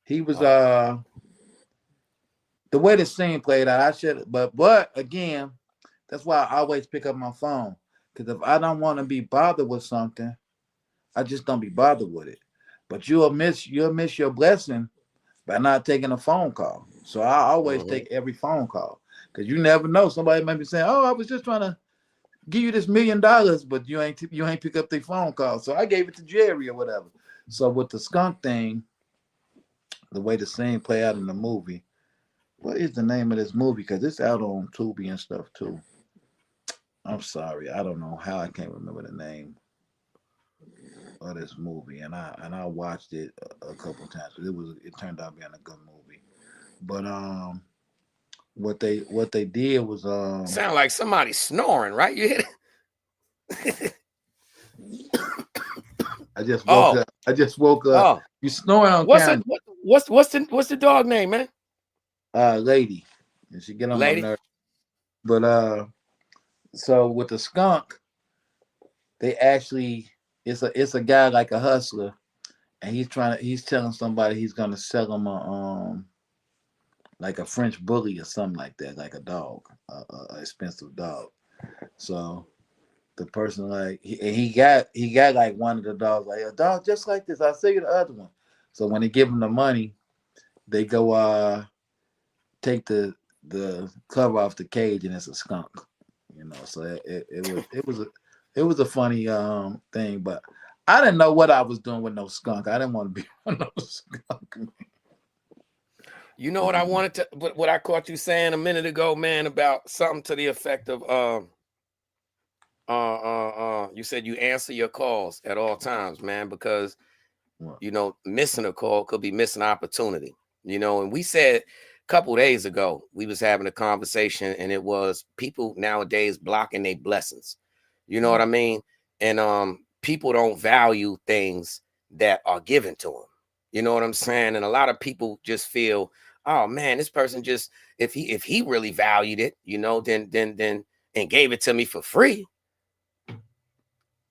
He was the way the scene played out. I should, but again, that's why I always pick up my phone, because if I don't want to be bothered with something, I just don't be bothered with it. But you'll miss your blessing by not taking a phone call. So I always take every phone call, because you never know. Somebody might be saying, "Oh, I was just trying to give you this $1 million," but you ain't pick up their phone call. So I gave it to Jerry or whatever. So with the skunk thing, the way the scene play out in the movie, what is the name of this movie? Because it's out on Tubi and stuff too. I'm sorry, I don't know how I can't remember the name of this movie, and I watched it a couple times. It turned out being a good movie. But what they did was sound like somebody snoring, right? You hit it. I just woke up. Oh. You snoring on camera. What's the dog name, man? Lady. And she get on my nerves. But so with the skunk, they actually it's a guy like a hustler, and he's telling somebody he's gonna sell him a like a French bully or something like that, like a dog, a expensive dog. So the person like he got like one of the dogs, like a dog just like this. I see you the other one. So when they give him the money, they go take the cover off the cage, and it's a skunk. You know, so it was a funny thing, but I didn't know what I was doing with no skunk. I didn't want to be with no skunk. You know what I wanted to, what I caught you saying a minute ago, man, about something to the effect of you said you answer your calls at all times, man, because you know, missing a call could be missing opportunity. You know, and we said a couple days ago we was having a conversation, and it was people nowadays blocking their blessings. You know what I mean? And people don't value things that are given to them. You know what I'm saying? And a lot of people just feel, oh man, this person just, if he really valued it, you know, then and gave it to me for free.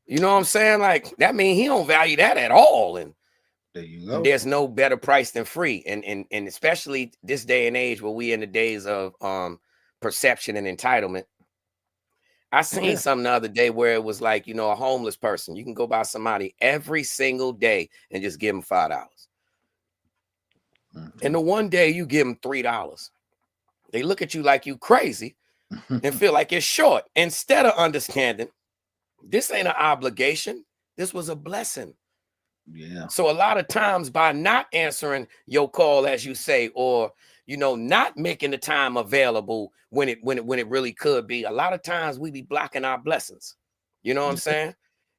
You know what I'm saying? Like that means he don't value that at all. And there you go. There's no better price than free. And especially this day and age where we in the days of perception and entitlement. I seen something the other day where it was like, you know, a homeless person. You can go by somebody every single day and just give them $5. And the one day you give them $3, they look at you like you crazy and feel like it's short. Instead of understanding, this ain't an obligation. This was a blessing. Yeah. So a lot of times by not answering your call, as you say, or, you know, not making the time available when it really could be, a lot of times we be blocking our blessings. You know what I'm saying?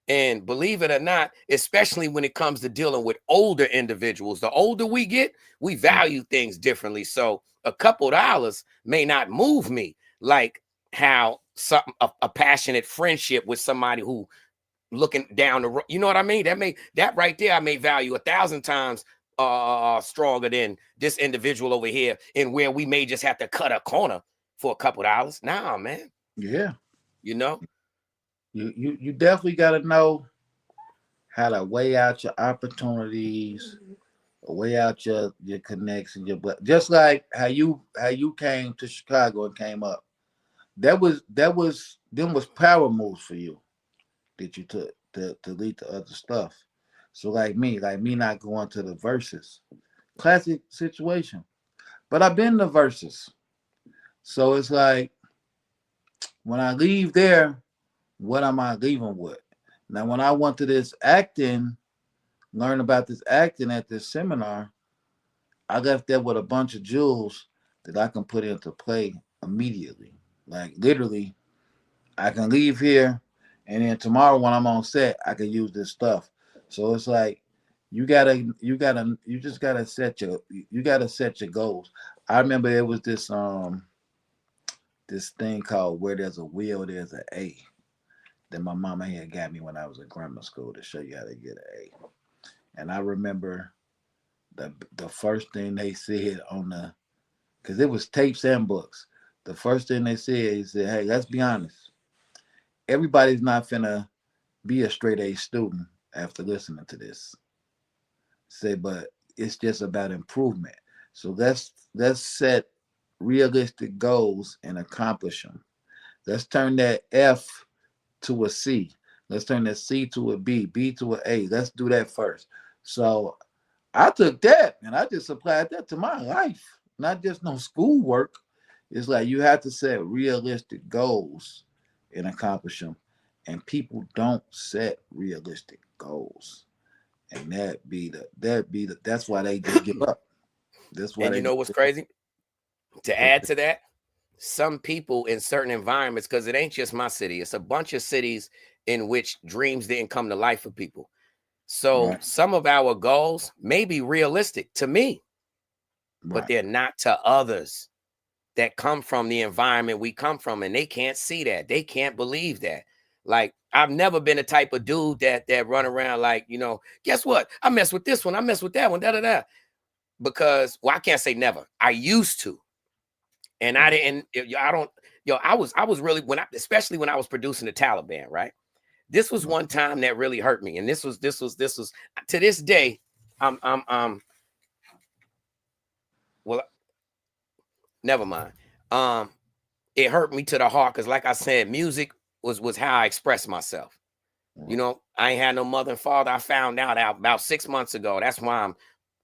And believe it or not, especially when it comes to dealing with older individuals, the older we get, we value things differently. So a couple dollars may not move me like how a passionate friendship with somebody who looking down the road, you know what I mean? That right there, I may value 1,000 times stronger than this individual over here, and where we may just have to cut a corner for a couple dollars. Nah, man. Yeah. You know, you definitely got to know how to weigh out your opportunities, weigh out your connections, just like how you came to Chicago and came up. Them was power moves for you that you took to lead to other stuff. So like me not going to the verses, classic situation. But I've been to verses, so it's like when I leave there, what am I leaving with? Now, when I went to this acting, learn about this acting at this seminar, I left there with a bunch of jewels that I can put into play immediately. Like literally, I can leave here, and then tomorrow when I'm on set, I can use this stuff. So it's like you just gotta set your goals. I remember there was this thing called Where There's a Will, There's an A that my mama had got me when I was in grammar school to show you how to get an A. And I remember the first thing they said because it was tapes and books. The first thing they said, hey, let's be honest. Everybody's not finna be a straight A student after listening to this. But it's just about improvement. So let's set realistic goals and accomplish them. Let's turn that F to a C. Let's turn that C to a B, B to an A. Let's do that first. So I took that and I just applied that to my life, not just no schoolwork. It's like you have to set realistic goals and accomplish them. And people don't set realistic goals. And that's why they just give up. That's why. And you know what's crazy? To add to that, some people in certain environments, because it ain't just my city, it's a bunch of cities in which dreams didn't come to life for people. So some of our goals may be realistic to me, but they're not to others that come from the environment we come from, and they can't see that. They can't believe that. Like, I've never been the type of dude that run around like, you know, guess what? I mess with this one. I mess with that one, da-da-da. Because, well, I can't say never. I used to. And I didn't, I was really, especially when I was producing the Taliban, right? This was one time that really hurt me. And this was to this day, well, never mind. It hurt me to the heart because, like I said, music was how I expressed myself. You know, I ain't had no mother and father. I found out about 6 months ago. That's why I'm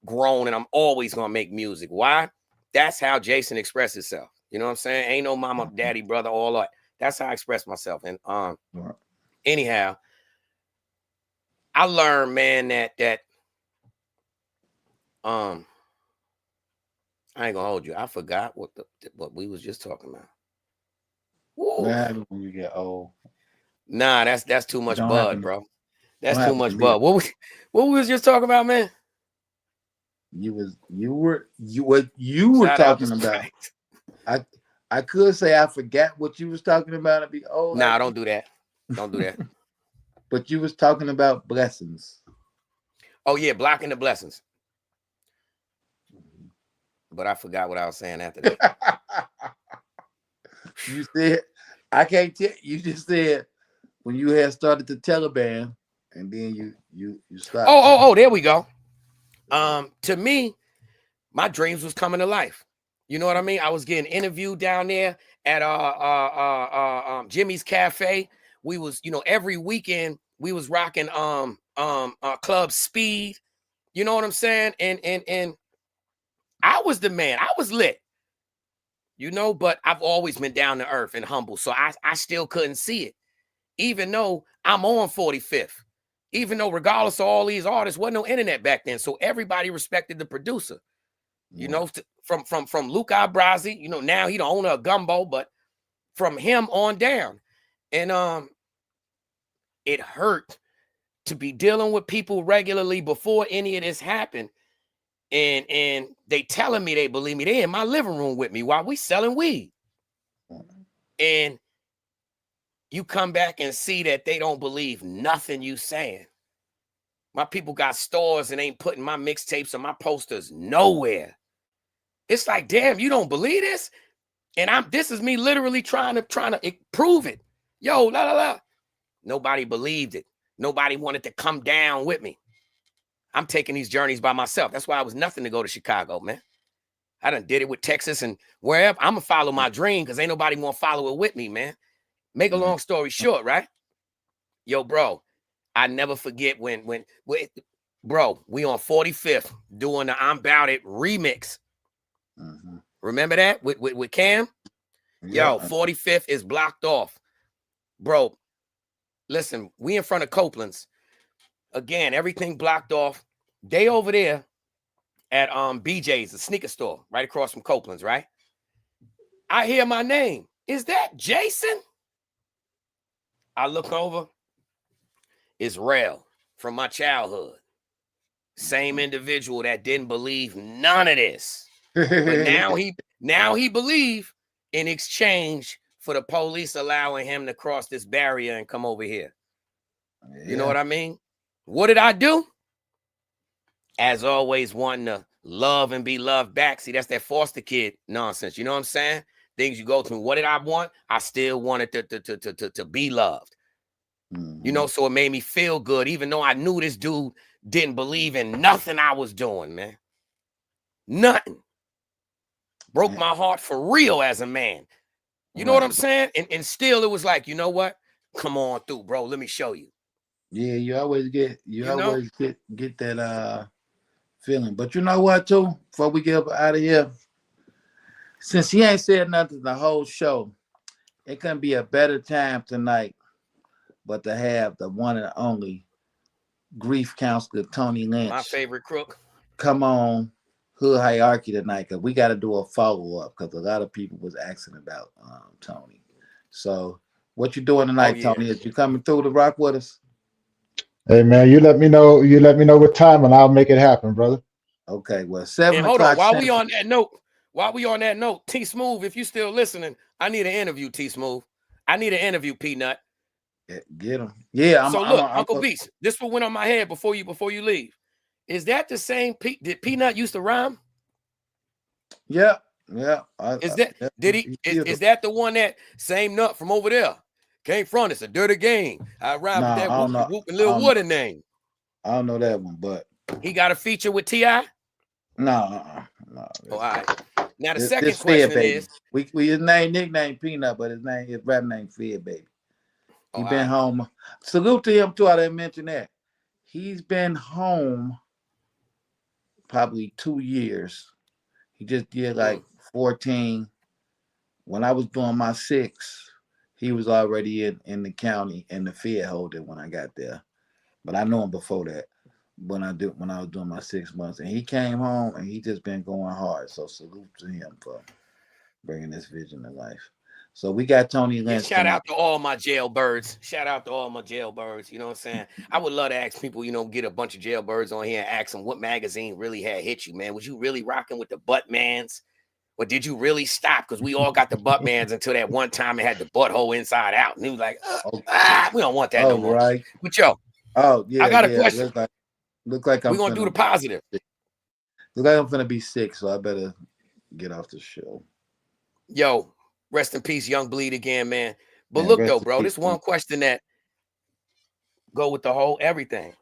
grown and I'm always gonna make music. Why? That's how Jason expressed himself. You know what I'm saying? Ain't no mama, daddy, brother, all that. That's how I express myself. And anyhow, I learned, man, that I ain't gonna hold you. I forgot what we was just talking about. What happens when you get old? Nah, that's too much bud, bro. That's too much bud. What we was just talking about, man? You were talking about. I could say I forgot what you was talking about and be old. Nah, don't do that. Don't do that. But you was talking about blessings. Oh yeah, blocking the blessings. But I forgot what I was saying after that. You said, I can't tell. You just said when you had started the Taliban, and then you stopped. Oh, there we go. To me, my dreams was coming to life. You know what I mean? I was getting interviewed down there at Jimmy's Cafe. We was, you know, every weekend we was rocking Club Speed. You know what I'm saying? And I was the man. I was lit. You know, but I've always been down to earth and humble. So I still couldn't see it. Even though I'm on 45th. Even though regardless of all these artists, wasn't no internet back then. So everybody respected the producer. You know, from Luca Abrazi, you know, now he the owner of Gumbo, but from him on down. And it hurt to be dealing with people regularly before any of this happened. And they telling me they believe me. They in my living room with me while we selling weed. And you come back and see that they don't believe nothing you saying. My people got stores and ain't putting my mixtapes or my posters nowhere. It's like, damn, you don't believe this? And this is me literally trying to prove it. Yo, la la la. Nobody believed it. Nobody wanted to come down with me. I'm taking these journeys by myself. That's why I was nothing to go to Chicago, man. I done did it with Texas and wherever. I'm gonna follow my dream because ain't nobody gonna follow it with me, man. Make a long story short, right? Yo, bro, I never forget when bro, we on 45th doing the I'm Bout It remix. Remember that with Cam? Yo, 45th is blocked off. Bro, listen, we in front of Copeland's. Again, everything blocked off. They over there at BJ's, the sneaker store, right across from Copeland's, right? I hear my name. Is that Jason? I look over. It's Rel from my childhood. Same individual that didn't believe none of this. But now he believe in exchange for the police allowing him to cross this barrier and come over here. Yeah. You know what I mean? What did I do? As always, wanting to love and be loved back. See, that's that foster kid nonsense. You know what I'm saying? Things you go through. What did I want? I still wanted to be loved. You know, so it made me feel good, even though I knew this dude didn't believe in nothing I was doing, man. Nothing. Broke my heart for real as a man. You know what I'm saying? And still it was like, you know what? Come on through, bro. Let me show you. Yeah, you always get get that feeling. But you know what, too? Before we get up out of here, since he ain't said nothing the whole show, it couldn't be a better time tonight but to have the one and only grief counselor Tony Lynch. My favorite crook. Come on Hood Hierarchy tonight, because we got to do a follow-up because a lot of people was asking about Tony. So what you doing tonight, Tony? Is you coming through to rock with us? Hey man, you let me know what time and I'll make it happen, brother. Okay, well, 7 o'clock. Hold on, while we on that note, T Smooth, if you still listening, I need an interview, T Smooth. I need an interview, Peanut. Get him. Yeah. Uncle Beast, this one went on my head before you leave. Is that the same did Peanut used to rhyme? Yeah. Is that the one that same nut from over there? Came from it's a dirty game. I rhyme with that whooping little Woody name. I don't know that one, but he got a feature with T.I.? No. Oh, all right. Now the second question is his nickname Peanut, but his rap name Fed Baby. He been home. Salute to him too. I didn't mention that. He's been home probably 2 years. He just did like 14. When I was doing my 6, he was already in the county in the Fed holder when I got there. But I know him before that. When I was doing my 6 months, and he came home and he just been going hard. So salute to him for bringing this vision to life. So we got Tony Lynch. Shout out to all my jailbirds. Shout out to all my jailbirds. You know what I'm saying? I would love to ask people, get a bunch of jailbirds on here and ask them what magazine really had hit you, man. Was you really rocking with the Buttmans? Or did you really stop? Because we all got the Buttmans until that one time it had the butthole inside out. And he was like, we don't want that no more. Right. But yo, yeah, I got a question. Look like we're going to do the positive. Look like I'm going to be sick, so I better get off the show. Yo, rest in peace, Young Bleed again, man. But look, though, bro, this one question that go with the whole everything.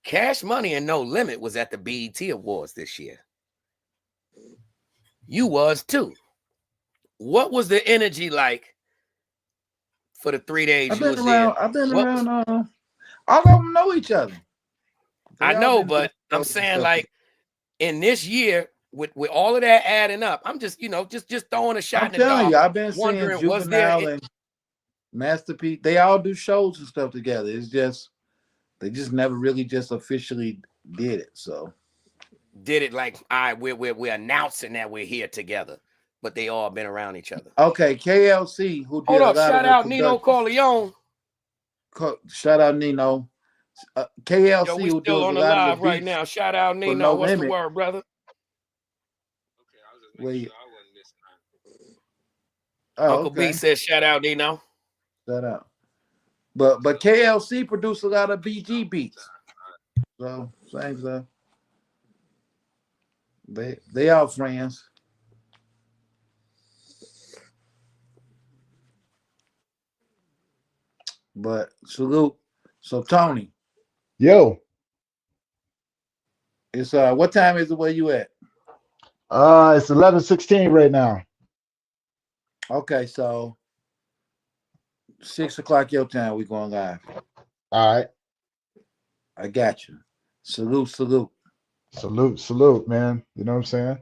Cash Money and No Limit was at the BET Awards this year. You was too. What was the energy like for the 3 days you was there? I've been around. All of them know each other. I know, but I'm saying like in this year, with all of that adding up, I'm just just throwing a shot. I'm telling you, I've been seeing Juvenile and Masterpiece. They all do shows and stuff together. It's just they just never really just officially did it. So did it like we're announcing that we're here together, but they all been around each other. Okay, KLC who did hold up, shout out Nino Corleone. Shout out Nino. KLC yo, we who still does on the live right now. Shout out Nino. No What's limit. The word, brother? Uncle B says shout out Nino. Shout out. But KLC produced a lot of BG beats. So same stuff. They are friends. But salute. So Tony. Yo. It's what time is it where you at? It's 11:16 right now. Okay, so 6 o'clock your time, we going live. All right. I got you. Salute. Salute, man. You know what I'm saying?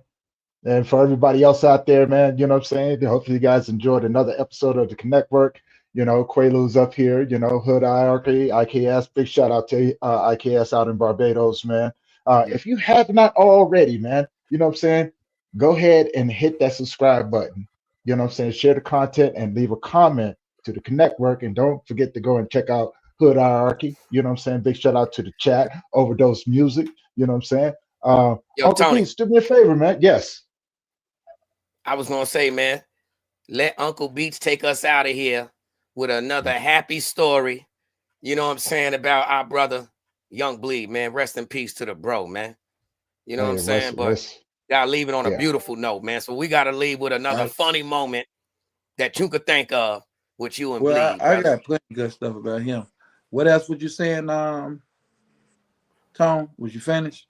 And for everybody else out there, man, you know what I'm saying? Hopefully you guys enjoyed another episode of the Connectwork. Quaaludes up here, Hood Hierarchy, IKS. Big shout out to IKS out in Barbados, man. If you have not already, man, you know what I'm saying? Go ahead and hit that subscribe button. You know what I'm saying? Share the content and leave a comment to the Connectwork. And don't forget to go and check out Hood Hierarchy. You know what I'm saying? Big shout out to the chat, Overdose Music. You know what I'm saying? Yo, Uncle Tony, Beats, do me a favor, man. Yes. I was going to say, man, let Uncle Beats take us out of here with another happy story. You know what I'm saying? About our brother, Young Bleed, man. Rest in peace to the bro, man. You know what I'm saying? But gotta leave it on a beautiful note, man. So we gotta leave with another funny moment that you could think of with you and Bleed. I got plenty of good stuff about him. What else would you saying, Tom? Was you finished?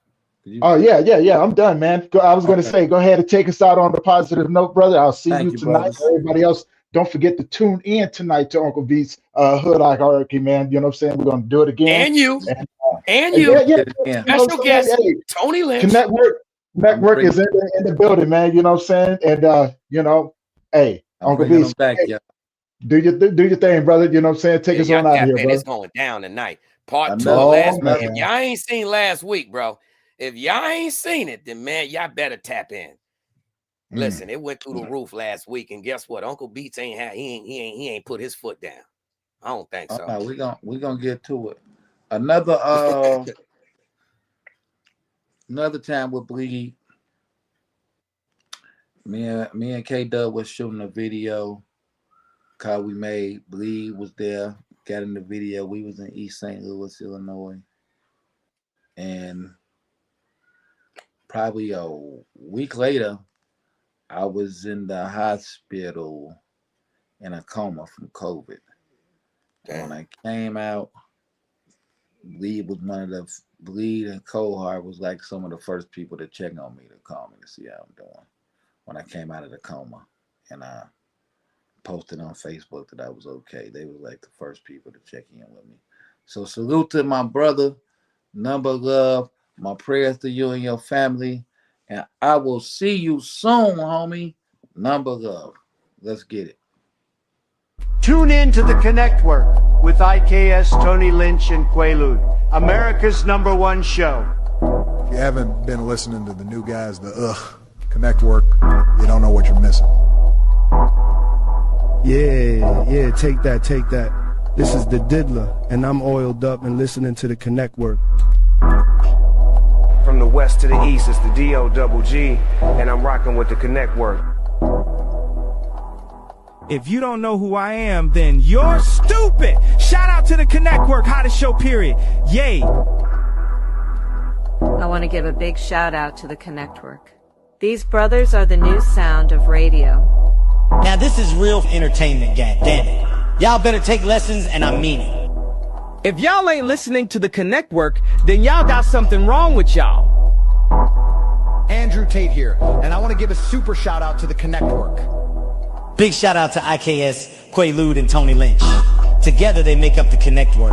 Oh yeah. I'm done, man. I was gonna say, go ahead and take us out on the positive note, brother. I'll see you tonight. Everybody else, don't forget to tune in tonight to Uncle Beats Hood Hierarchy, man. You know what I'm saying? We're gonna do it again. And you. Special guest, Tony Lynch. Connectwork is in the building, man. You know what I'm saying? And hey, Uncle Beats, do your thing, brother. You know what I'm saying? Take us on out here, bro. It's going down tonight. Part 2 last week. If y'all ain't seen last week, bro. If y'all ain't seen it, then man, y'all better tap in. Listen, it went through the roof last week, and guess what? Uncle Beats he ain't put his foot down. I don't think so. We're gonna get to it. Another time with Bleed. Me and K Dub was shooting a video. Cause we made Bleed was there, got in the video. We was in East St. Louis, Illinois, and probably a week later, I was in the hospital in a coma from COVID. And when I came out, Bleed was Bleed and Cohart was like some of the first people to check on me to call me to see how I'm doing when I came out of the coma. And posted on Facebook that I was okay. They were like the first people to check in with me. So salute to my brother, number love, my prayers to you and your family, and I will see you soon, homie. Number love. Let's get it. Tune in to the Connectwork with IKS, Tony Lynch, and Quaalude, America's #1 show. If you haven't been listening to the new guys, the Connectwork, you don't know what you're missing. Yeah, take that, take that. This is the Diddler, and I'm oiled up and listening to the Connectwork. From the west to the east, it's the D-O-double-G, and I'm rocking with the Connectwork. If you don't know who I am, then you're stupid. Shout out to the Connectwork, hottest show, period. Yay. I want to give a big shout out to the Connectwork. These brothers are the new sound of radio. Now this is real entertainment, gang. Damn it. Y'all better take lessons, and I mean it. If y'all ain't listening to the Connectwork, then y'all got something wrong with y'all. Andrew Tate here, and I want to give a super shout out to the Connectwork. Big shout out to IKS, Quaalude, and Tony Lynch. Together they make up the Connectwork.